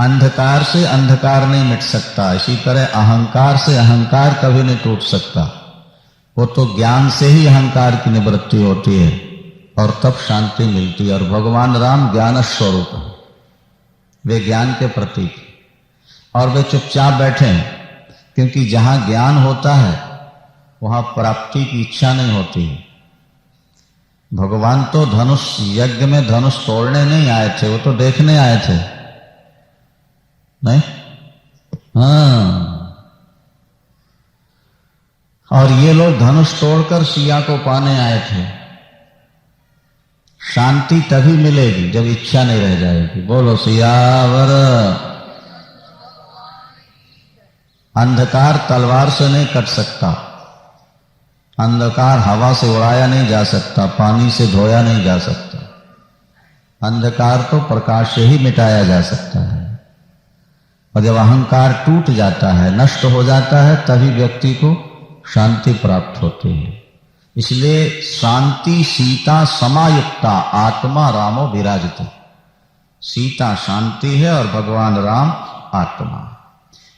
अंधकार से अंधकार नहीं मिट सकता, इसी तरह अहंकार से अहंकार कभी नहीं टूट सकता। वो तो ज्ञान से ही अहंकार की निवृत्ति होती है, और तब शांति मिलती है। और भगवान राम ज्ञान स्वरूप है, वे ज्ञान के प्रतीक, और वे चुपचाप बैठे हैं, क्योंकि जहां ज्ञान होता है वहां प्राप्ति की इच्छा नहीं होती है। भगवान तो धनुष यज्ञ में धनुष तोड़ने नहीं आए थे, वो तो देखने आए थे, नहीं? हाँ। और ये लोग धनुष तोड़कर सिया को पाने आए थे। शांति तभी मिलेगी जब इच्छा नहीं रह जाएगी। बोलो सियावर। अंधकार तलवार से नहीं कट सकता, अंधकार हवा से उड़ाया नहीं जा सकता, पानी से धोया नहीं जा सकता। अंधकार तो प्रकाश से ही मिटाया जा सकता है। और जब अहंकार टूट जाता है, नष्ट हो जाता है, तभी व्यक्ति को शांति प्राप्त होती है। इसलिए शांति सीता समायुक्ता आत्मा रामो विराजते। सीता शांति है और भगवान राम आत्मा।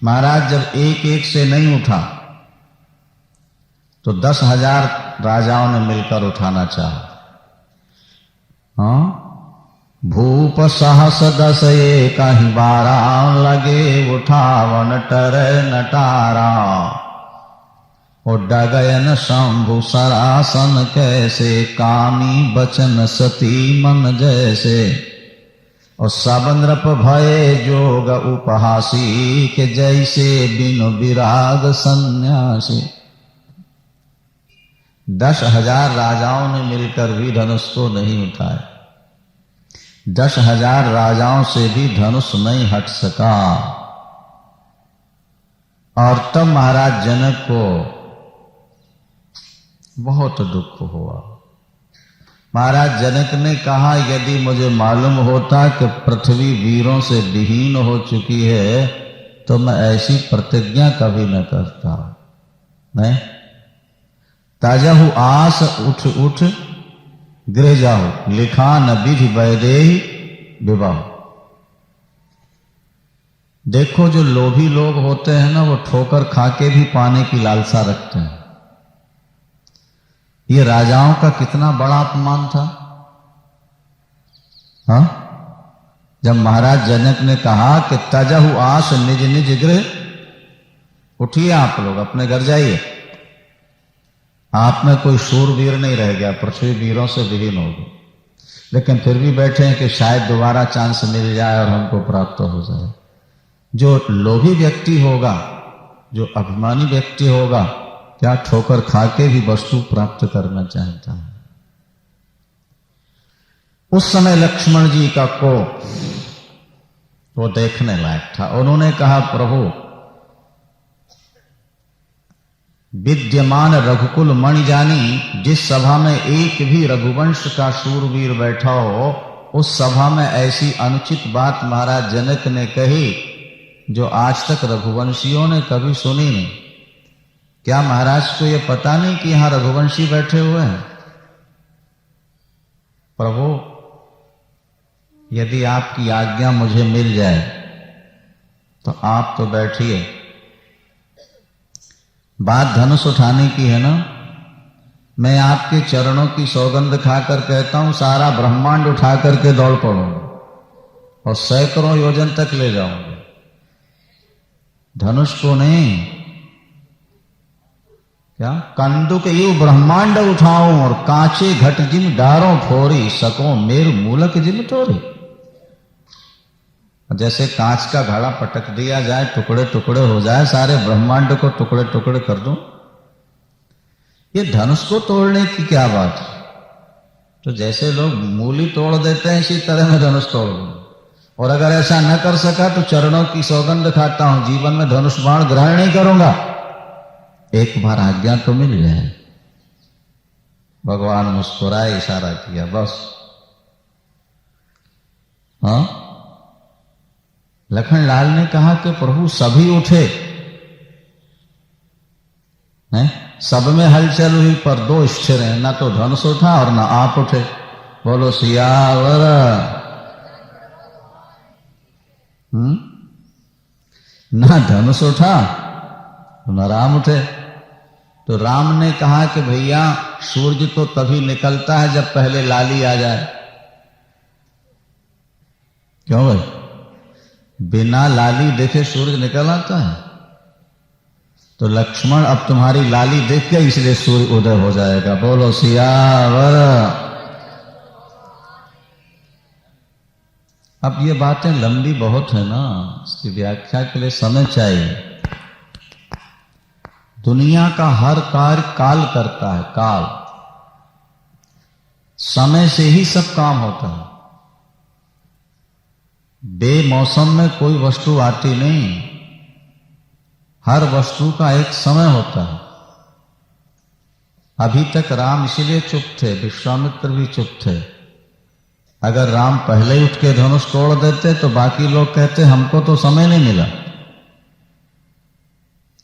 महाराज जब एक एक से नहीं उठा तो 10,000 राजाओं ने मिलकर उठाना चाहा। हाँ, भूप सहस दस कहीं बारा, लगे उठावन टर नटारा। और डगयन शंभु सरासन कैसे, कामी बचन सती मन जैसे। और सब नृप भये जोग उपहासी, के जैसे बिनु विराग सन्यासी। 10,000 राजाओं ने मिलकर भी धनुष को नहीं उठाया। 10,000 राजाओं से भी धनुष नहीं हट सका। और तब महाराज जनक को बहुत दुख हुआ। महाराज जनक ने कहा, यदि मुझे मालूम होता कि पृथ्वी वीरों से विहीन हो चुकी है तो मैं ऐसी प्रतिज्ञा कभी न करता। नहीं, ताजहु आस उठ उठ गृह जाओ, लिखा न विधि वैदेही विवाह। देखो, जो लोभी लोग होते हैं ना, वो ठोकर खा के भी पाने की लालसा रखते हैं। ये राजाओं का कितना बड़ा अपमान था। हाँ, जब महाराज जनक ने कहा कि तजहु आस निज निज गृह, उठिए आप लोग अपने घर जाइए, आप में कोई शूरवीर नहीं रह गया, पृथ्वी वीरों से विहीन हो गई। लेकिन फिर भी बैठे हैं कि शायद दोबारा चांस मिल जाए और हमको प्राप्त हो जाए। जो लोभी व्यक्ति होगा, जो अभिमानी व्यक्ति होगा, क्या ठोकर खा के भी वस्तु प्राप्त करना चाहता है। उस समय लक्ष्मण जी का कोप वो देखने लायक था। उन्होंने कहा, प्रभु, विद्यमान रघुकुल मणि जानी, जिस सभा में एक भी रघुवंश का शूरवीर बैठा हो, उस सभा में ऐसी अनुचित बात महाराज जनक ने कही जो आज तक रघुवंशियों ने कभी सुनी नहीं। क्या महाराज को यह पता नहीं कि यहां रघुवंशी बैठे हुए हैं? प्रभु, यदि आपकी आज्ञा मुझे मिल जाए तो आप तो बैठिए। बात धनुष उठाने की है ना। मैं आपके चरणों की सौगंध खाकर कहता हूं, सारा ब्रह्मांड उठा करके दौड़ पड़ूंगा और सैकड़ों योजन तक ले जाऊंगा। धनुष को नहीं, क्या कंदुक यू ब्रह्मांड उठाऊं और कांचे घट जिम डारों फोरी, सको मेरु मूलक जिम तोरी। जैसे कांच का घड़ा पटक दिया जाए, टुकड़े टुकड़े हो जाए, सारे ब्रह्मांड को टुकड़े टुकड़े कर दूं। ये धनुष को तोड़ने की क्या बात है? तो जैसे लोग मूली तोड़ देते हैं, इसी तरह मैं धनुष तोड़ दूं। और अगर ऐसा न कर सका तो चरणों की सौगंध खाता हूं, जीवन में धनुष बाण ग्रहण नहीं करूंगा। एक बार आज्ञा तो मिल जाए। भगवान मुस्कुराए, इशारा किया, बस। हाँ, लखनलाल ने कहा कि प्रभु सभी उठे हैं, सब में हलचल हुई, पर दो स्थिर हैं, ना तो धनुष उठा और ना आप उठे। बोलो सियावर। ना धनुष उठा ना राम उठे। तो राम ने कहा कि भैया, सूर्य तो तभी निकलता है जब पहले लाली आ जाए। क्यों भाई? बिना लाली देखे सूर्य निकल आता है? तो लक्ष्मण, अब तुम्हारी लाली देख गई, इसलिए सूर्य उदय हो जाएगा। बोलो सियावर। अब ये बातें लंबी बहुत है ना, इसकी व्याख्या के लिए समय चाहिए। दुनिया का हर कार्य काल करता है, काल। समय से ही सब काम होता है। बेमौसम में कोई वस्तु आती नहीं, हर वस्तु का एक समय होता है। अभी तक राम इसलिए चुप थे, विश्वामित्र भी चुप थे। अगर राम पहले ही उठ के धनुष तोड़ देते तो बाकी लोग कहते हमको तो समय नहीं मिला।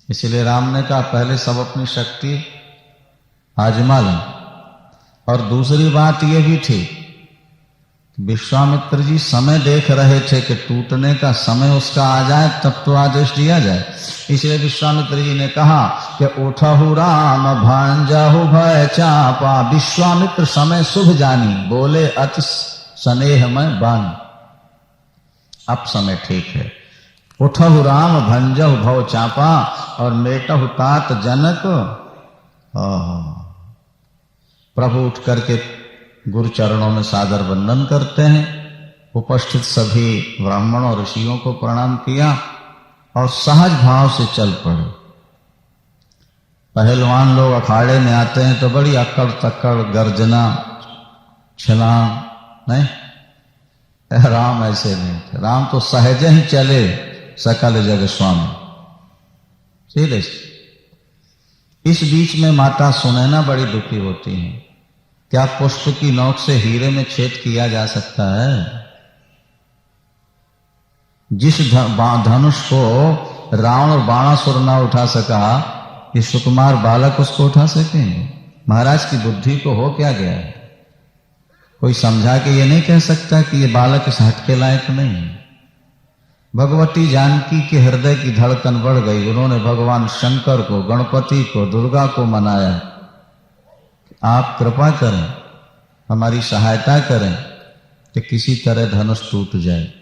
इसलिए राम ने कहा पहले सब अपनी शक्ति आजमा लें। और दूसरी बात यह भी थी, विश्वामित्र जी समय देख रहे थे कि टूटने का समय उसका आ जाए तब तो आदेश दिया जाए। इसलिए विश्वामित्र जी ने कहा कि उठहु राम भांजाहु भय चापा, विश्वामित्र समय शुभ जानी, बोले अति स्नेहमय बान। अब समय ठीक है। उठहु राम भंजहु भव चापा और मेटहु तात जनक। प्रभु उठ करके गुरु चरणों में सादर वंदन करते हैं। उपस्थित सभी ब्राह्मणों ऋषियों को प्रणाम किया और सहज भाव से चल पड़े। पहलवान लोग अखाड़े में आते हैं तो बड़ी अकड़ तकड़ गर्जना छलांग नहीं, राम ऐसे नहीं थे। राम तो सहज ही चले सकल जग स्वामी, सीधे। इस बीच में माता सुनैना बड़ी दुखी होती हैं। क्या पुष्प की नोक से हीरे में छेद किया जा सकता है? जिस धनुष को रावण और बाणासुर ना उठा सका, ये सुकुमार बालक उसको उठा सकेंगे? महाराज की बुद्धि को हो क्या गया है? कोई समझा के ये नहीं कह सकता कि ये बालक इस हट के लायक नहीं है। भगवती जानकी के हृदय की धड़कन बढ़ गई। उन्होंने भगवान शंकर को, गणपति को, दुर्गा को मनाया, आप कृपा करें, हमारी सहायता करें कि किसी तरह धनुष टूट जाए।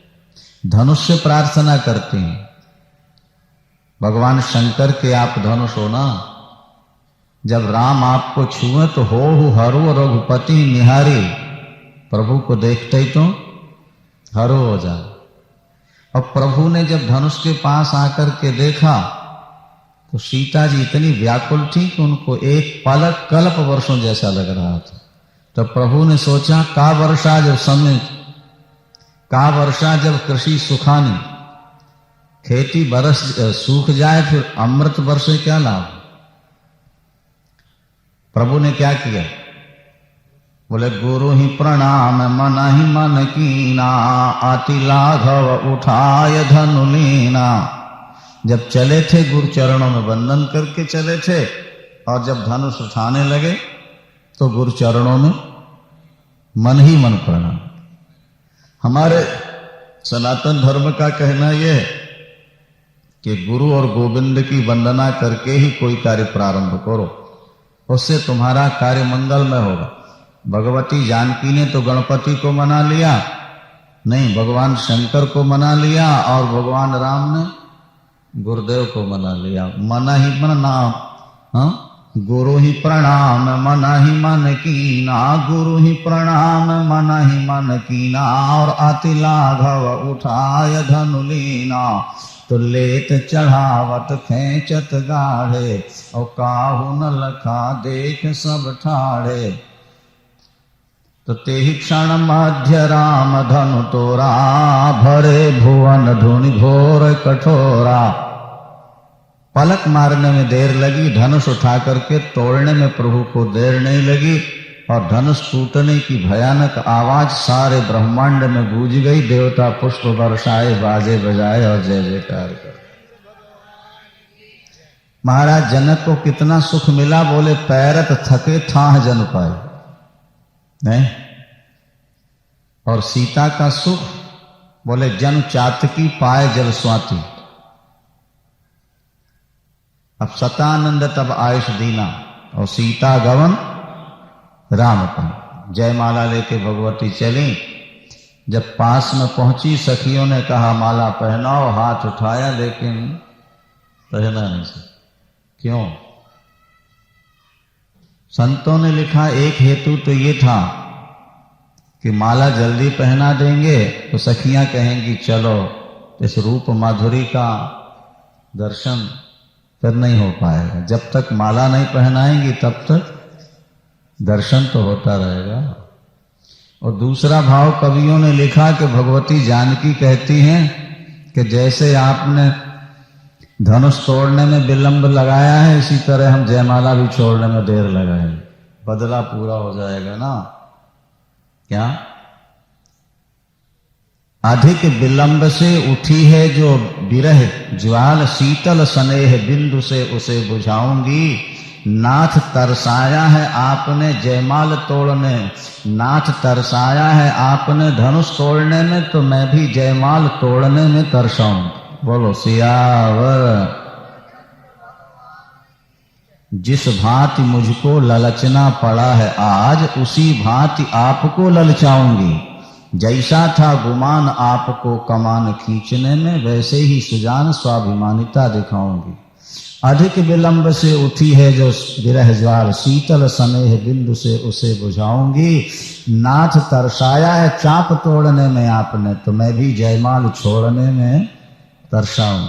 धनुष से प्रार्थना करती हैं, भगवान शंकर के आप धनुष हो ना। जब राम आपको छुए तो हो हरो रघुपति निहारी, प्रभु को देखते ही तो हरो हो जाए। और प्रभु ने जब धनुष के पास आकर के देखा तो सीता जी इतनी व्याकुल थी कि उनको एक पलक कल्प वर्षों जैसा लग रहा था। तो प्रभु ने सोचा, का वर्षा जब समय, का वर्षा जब कृषि सुखानी, खेती बरस सूख जाए फिर अमृत वर्षे क्या लाभ। प्रभु ने क्या किया? बोले, गुरु ही प्रणाम मन ही मन कीना, आति लाघव उठाय धनु लीना। जब चले थे गुरु चरणों में वंदन करके चले थे, और जब धनुष उठाने लगे तो गुरु चरणों में मन ही मन प्रणाम। हमारे सनातन धर्म का कहना यह है कि गुरु और गोविंद की वंदना करके ही कोई कार्य प्रारंभ करो, उससे तुम्हारा कार्य मंगलमय होगा। भगवती जानकी ने तो गणपति को मना लिया, नहीं, भगवान शंकर को मना लिया, और भगवान राम ने गुरुदेव को मना लिया। मना ही मन नाम, हाँ, गुरु ही प्रणाम मन ही मन कीना, गुरु ही प्रणाम मन ही मन कीना, और अति लाघव उठाय धनु लीना। तो लेत चढ़ावत खेचत गाढ़े, और काहू न लखा देख सब ठाढ़े। तो तेहि क्षण मध्य राम धनु तोरा, भरे भुवन धुनि घोर कठोरा। पलक मारने में देर लगी, धनुष उठा करके तोड़ने में प्रभु को देर नहीं लगी, और धनुष टूटने की भयानक आवाज सारे ब्रह्मांड में गूंज गई। देवता पुष्प बरसाए, बाजे बजाए और जय जयकार कर। महाराज जनक को कितना सुख मिला, बोले पैरत थके थाह जन पाए, नहीं। और सीता का सुख, बोले जन चातकी पाए जल स्वाति। अब सतानंद तब आयुष दीना, और सीता गवन राम का। जयमाला लेके भगवती चली। जब पास में पहुंची, सखियों ने कहा माला पहनाओ, हाथ उठाया, लेकिन पहना नहीं सकी। क्यों? संतों ने लिखा, एक हेतु तो ये था कि माला जल्दी पहना देंगे तो सखियां कहेंगी चलो, इस रूप माधुरी का दर्शन फिर नहीं हो पाएगा। जब तक माला नहीं पहनाएंगी तब तक दर्शन तो होता रहेगा। और दूसरा भाव कवियों ने लिखा कि भगवती जानकी कहती हैं कि जैसे आपने धनुष तोड़ने में विलंब लगाया है, इसी तरह हम जयमाला भी छोड़ने में देर लगाएंगे, बदला पूरा हो जाएगा ना। क्या? अधिक विलंब से उठी है जो विरह ज्वाल, शीतल स्नेह बिंदु से उसे बुझाऊंगी। नाथ तरसाया है आपने जयमाल तोड़ने, नाथ तरसाया है आपने धनुष तोड़ने में, तो मैं भी जयमाल तोड़ने में तरसाऊं। बोलो सियावर। जिस भांति मुझको ललचना पड़ा है आज, उसी भांति आपको ललचाऊंगी। जैसा था गुमान आपको कमान खींचने में, वैसे ही सुजान स्वाभिमानिता दिखाऊंगी। अधिक विलंब से उठी है जो विरह ज्वार, शीतल स्नेह बिंदु से उसे बुझाऊंगी। नाथ तरसाया है चाप तोड़ने में आपने, तो मैं भी जयमाल छोड़ने में तरसाऊं।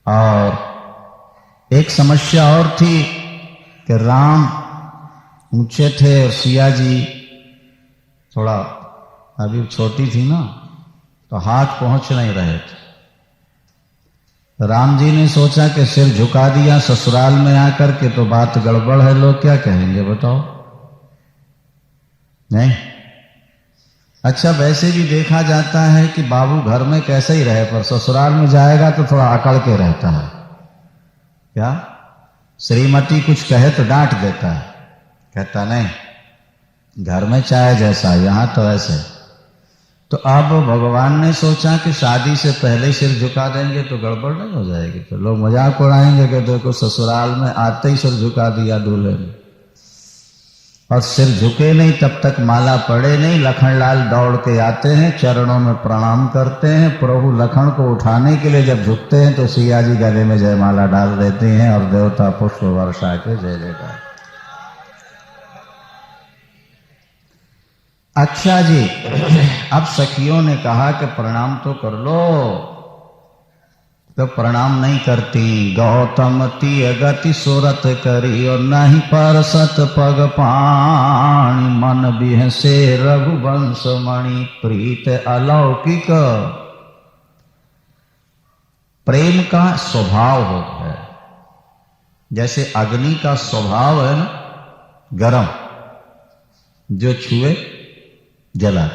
और एक समस्या और थी कि राम ऊंचे थे और सिया जी थोड़ा अभी छोटी थी ना, तो हाथ पहुंच नहीं रहे थे। राम जी ने सोचा कि सिर झुका दिया ससुराल में आकर के तो बात गड़बड़ है, लोग क्या कहेंगे बताओ। नहीं, अच्छा वैसे भी देखा जाता है कि बाबू घर में कैसे ही रहे, पर ससुराल में जाएगा तो थोड़ा अकड़ के रहता है। क्या श्रीमती कुछ कहे तो डांट देता है, कहता नहीं घर में चाहे जैसा, यहां तो ऐसे। तो अब भगवान ने सोचा कि शादी से पहले सिर झुका देंगे तो गड़बड़ नहीं हो जाएगी, तो लोग मजाक उड़ाएंगे कि देखो ससुराल में आते ही सिर झुका दिया दूल्हे ने। और सिर झुके नहीं तब तक माला पड़े नहीं, लखनलाल दौड़ के आते हैं, चरणों में प्रणाम करते हैं। प्रभु लखन को उठाने के लिए जब झुकते हैं तो सिया जी गले में जयमाला डाल देते हैं और देवता पुष्प वर्षा के जय जयकार। अच्छा जी, अब सखियों ने कहा कि प्रणाम तो कर लो, तो प्रणाम नहीं करती। गौतम ती गति सुरत करी और नहीं परसत पग पाणी, मन बिहसे रघुवंश मणि प्रीत अलौकिक। प्रेम का स्वभाव होता है, जैसे अग्नि का स्वभाव है ना गरम, जो छुए जला।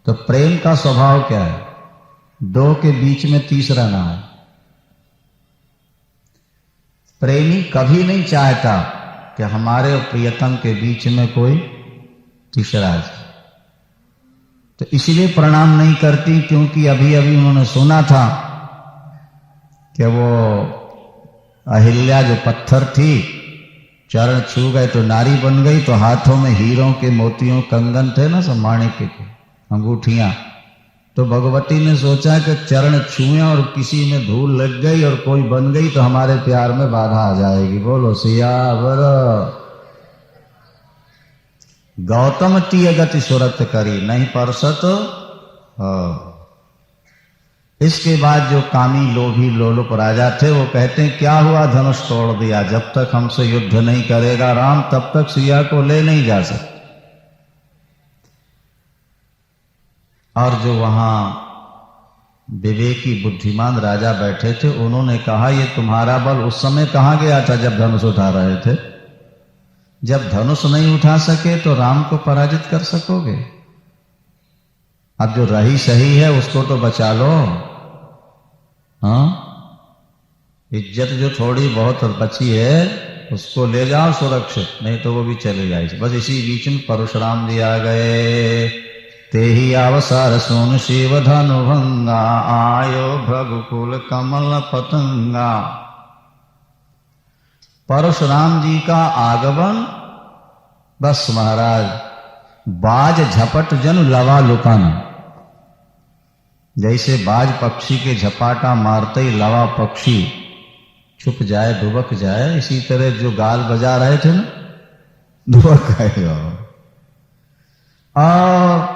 तो प्रेम का स्वभाव क्या है? दो के बीच में तीसरा ना है। प्रेमी कभी नहीं चाहता कि हमारे और प्रियतम के बीच में कोई तीसरा है। तो इसलिए प्रणाम नहीं करती, क्योंकि अभी अभी उन्होंने सुना था कि वो अहिल्या जो पत्थर थी, चरण छू गए तो नारी बन गई। तो हाथों में हीरों के मोतियों कंगन थे ना, सब माणिक्य के अंगूठियां। तो भगवती ने सोचा कि चरण छुए और किसी में धूल लग गई और कोई बन गई तो हमारे प्यार में बाधा आ जाएगी। बोलो सियावर। गौतम तीय गति सुरत करी नहीं परसत। इसके बाद जो कामी लोभी लोलुप राजा थे वो कहते हैं क्या हुआ, धनुष तोड़ दिया। जब तक हमसे युद्ध नहीं करेगा राम तब तक सिया को ले नहीं जा सकते। और जो वहां विवेकी बुद्धिमान राजा बैठे थे उन्होंने कहा ये तुम्हारा बल उस समय कहां गया था जब धनुष उठा रहे थे। जब धनुष नहीं उठा सके तो राम को पराजित कर सकोगे। अब जो रही सही है उसको तो बचा लो। हाँ, इज्जत जो थोड़ी बहुत बची है उसको ले जाओ सुरक्षित, नहीं तो वो भी चले जाए। बस इसी बीच में परशुराम जी आ गए। ते ही अवसर सुन शिव धनु भंगा, आयो भृगुकुल कमल पतंगा। परशुराम जी का आगमन, बस महाराज बाज झपट जन लवा लुकाना। जैसे बाज पक्षी के झपाटा मारते ही लवा पक्षी छुप जाए दुबक जाए, इसी तरह जो गाल बजा रहे थे ना दुबक गए। और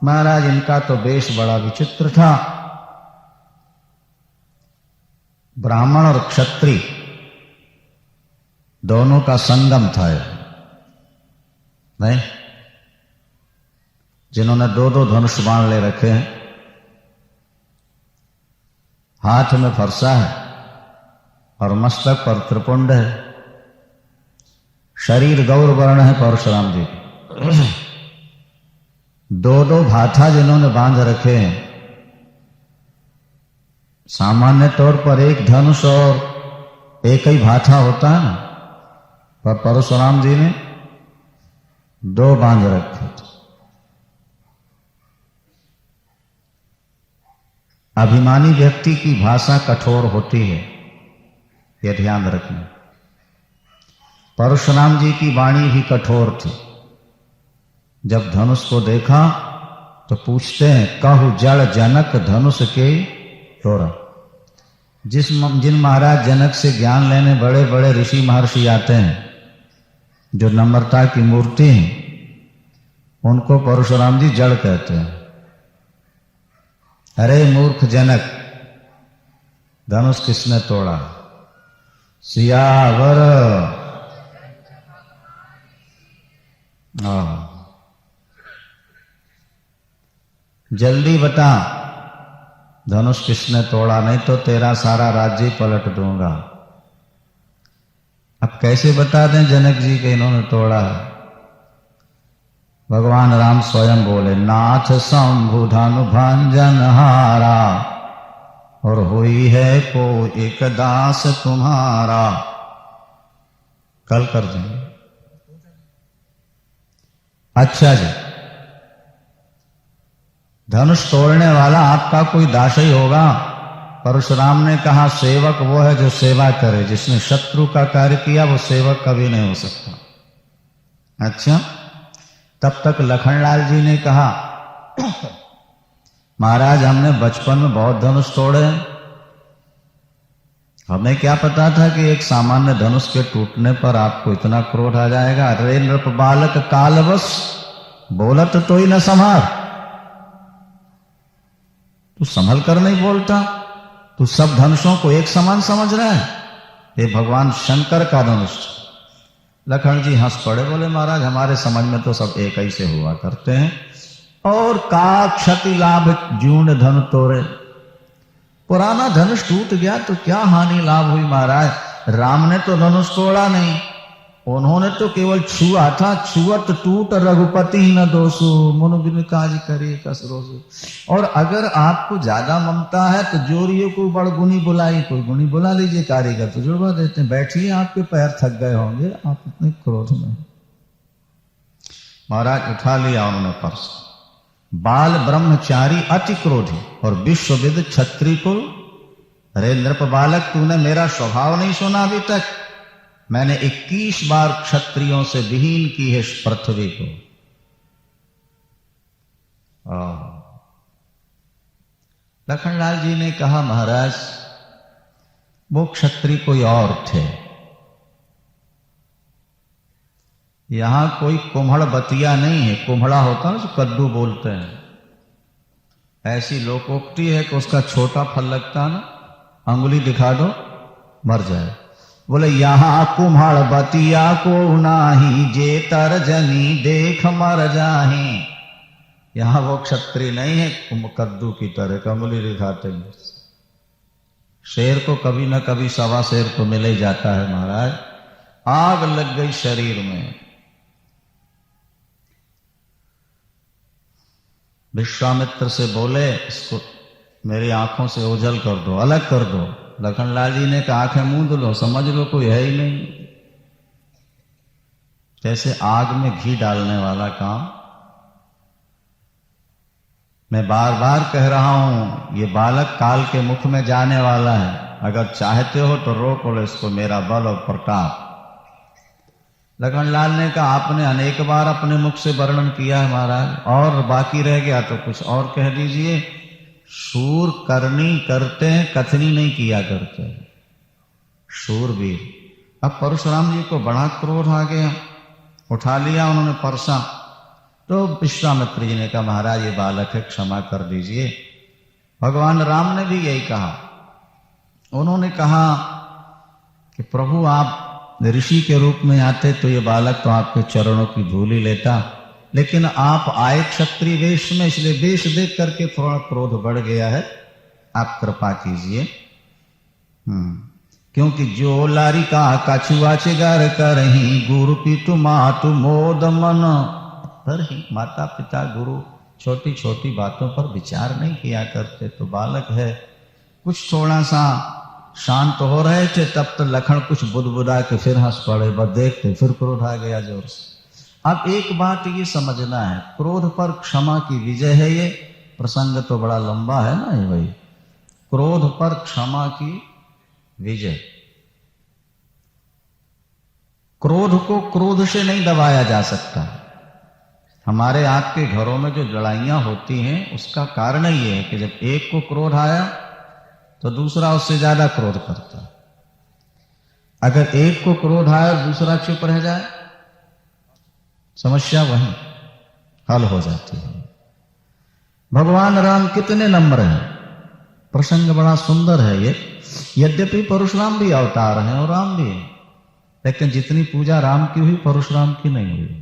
महाराज इनका तो वेश बड़ा विचित्र था। ब्राह्मण और क्षत्रिय दोनों का संगम था। नहीं, जिन्होंने दो दो धनुष बाण ले रखे हैं, हाथ में फरसा है और मस्तक पर त्रिपुंड है, शरीर गौर वर्ण है परशुराम जी। दो दो भाथा जिन्होंने बांध रखे हैं। सामान्य तौर पर एक धनुष और एक ही भाथा होता है ना, पर परशुराम जी ने दो बांध रखे थे। अभिमानी व्यक्ति की भाषा कठोर होती है, यह ध्यान रखना। परशुराम जी की वाणी भी कठोर थी। जब धनुष को देखा तो पूछते हैं, कहु जड़ जनक धनुष के तोरा। जिन महाराज जनक से ज्ञान लेने बड़े बड़े ऋषि महर्षि आते हैं, जो नम्रता की मूर्ति हैं, उनको परशुराम जी जड़ कहते हैं। अरे मूर्ख जनक, धनुष किसने तोड़ा? सियावर। जल्दी बता, धनुष किसने तोड़ा, नहीं तो तेरा सारा राज्य पलट दूंगा। अब कैसे बता दें जनक जी के इन्होंने तोड़ा? भगवान राम स्वयं बोले, नाथ शंभु धनु भंजन हारा, और हुई है को एक दास तुम्हारा। कल कर देंगे। अच्छा जी, धनुष तोड़ने वाला आपका कोई दास ही होगा। परशुराम ने कहा, सेवक वो है जो सेवा करे। जिसने शत्रु का कार्य किया वो सेवक कभी नहीं हो सकता। अच्छा, तब तक लखनलाल जी ने कहा, महाराज हमने बचपन में बहुत धनुष तोड़े, हमें क्या पता था कि एक सामान्य धनुष के टूटने पर आपको इतना क्रोध आ जाएगा। अरे नृप बालक कालवश, बोलत तो ही न संभार। तू संभल कर नहीं बोलता, तू सब धनुषों को एक समान समझ रहा है। ये भगवान शंकर का धनुष। लखन जी हंस पड़े, बोले महाराज हमारे समझ में तो सब एक ही से हुआ करते हैं। और का क्षति लाभ जून धनु तोड़े। पुराना धनुष टूट गया तो क्या हानि लाभ हुई महाराज? राम ने तो धनुष तोड़ा नहीं, उन्होंने तो केवल छुआ था। छुअत टूट रघुपति न दोषो, मनु बिन काज करे कस रोसो। और अगर आपको ज्यादा ममता है तो जोरियों को बड़ गुनी बुलाई, कोई गुनी बुला लीजिए, कारीगर तो जुड़वा देते हैं। बैठिए, आपके पैर थक गए होंगे, आप इतने क्रोध में। महाराज उठा लिया उन्होंने पर्स। बाल ब्रह्मचारी अति क्रोधी और विश्वविद क्षत्रिय को, अरे नृप बालक तूने मेरा स्वभाव नहीं सुना अभी तक। मैंने 21 बार क्षत्रियों से विहीन की है इस पृथ्वी को। लखनलाल जी ने कहा, महाराज वो क्षत्रिय कोई और थे। यहां कोई कुम्हड़ बतिया नहीं है। कुम्हड़ा होता है जो कद्दू बोलते हैं, ऐसी लोकोक्ति है कि उसका छोटा फल लगता ना, अंगुली दिखा दो मर जाए। बोले यहां कुम्हड़ बतिया को नाही, जे तर्जनी देख मर जाही। यहां वो क्षत्रिय नहीं है कद्दू की तरह अंगुली दिखाते हैं। शेर को कभी न कभी सवा शेर तो मिल ही जाता है महाराज। आग लग गई शरीर में। विश्वामित्र से बोले, इसको मेरी आंखों से ओझल कर दो, अलग कर दो। लखनलाल जी ने कहा, आंखें मूंद लो, समझ लो कोई है ही नहीं। जैसे आग में घी डालने वाला काम। मैं बार बार कह रहा हूं, ये बालक काल के मुख में जाने वाला है। अगर चाहते हो तो रोक लो इसको, मेरा बल और प्रताप। लखनलाल ने कहा, आपने अनेक बार अपने मुख से वर्णन किया है महाराज, और बाकी रह गया तो कुछ और कह दीजिए। शूर करनी करते हैं, कथनी नहीं किया करते। शूरवीर। अब परशुराम जी को बड़ा क्रोध आ गया, उठा लिया उन्होंने परसा। तो विश्वामित्र जी ने कहा, महाराज ये बालक है, क्षमा कर दीजिए। भगवान राम ने भी यही कहा। उन्होंने कहा कि प्रभु आप ऋषि के रूप में आते तो ये बालक तो आपके चरणों की धूल ही लेता, लेकिन आप आए क्षत्रिय वेश में, इसलिए वेश देख करके थोड़ा क्रोध बढ़ गया है। आप कृपा कीजिए। क्योंकि जो लारी का कछुआ चिगर करही, गुरु पितु मातु मोद मन धरही। माता पिता गुरु छोटी छोटी बातों पर विचार नहीं किया करते। तो बालक है, कुछ थोड़ा सा शांत हो रहे थे, तब तो लखन कुछ बुदबुदा के फिर हंस पड़े। बस देखते फिर क्रोध आ गया जोर से। अब एक बात ये समझना है, क्रोध पर क्षमा की विजय है। ये प्रसंग तो बड़ा लंबा है ना ये भाई। क्रोध पर क्षमा की विजय। क्रोध को क्रोध से नहीं दबाया जा सकता। हमारे आपके घरों में जो लड़ाइयां होती हैं उसका कारण ये है कि जब एक को क्रोध आया तो दूसरा उससे ज्यादा क्रोध करता है। अगर एक को क्रोध आया और दूसरा चुप रह जाए, समस्या वहीं हल हो जाती है। भगवान राम कितने नम्र हैं, प्रसंग बड़ा सुंदर है ये। यद्यपि परशुराम भी अवतार हैं और राम भी हैं, लेकिन जितनी पूजा राम की हुई परशुराम की नहीं हुई।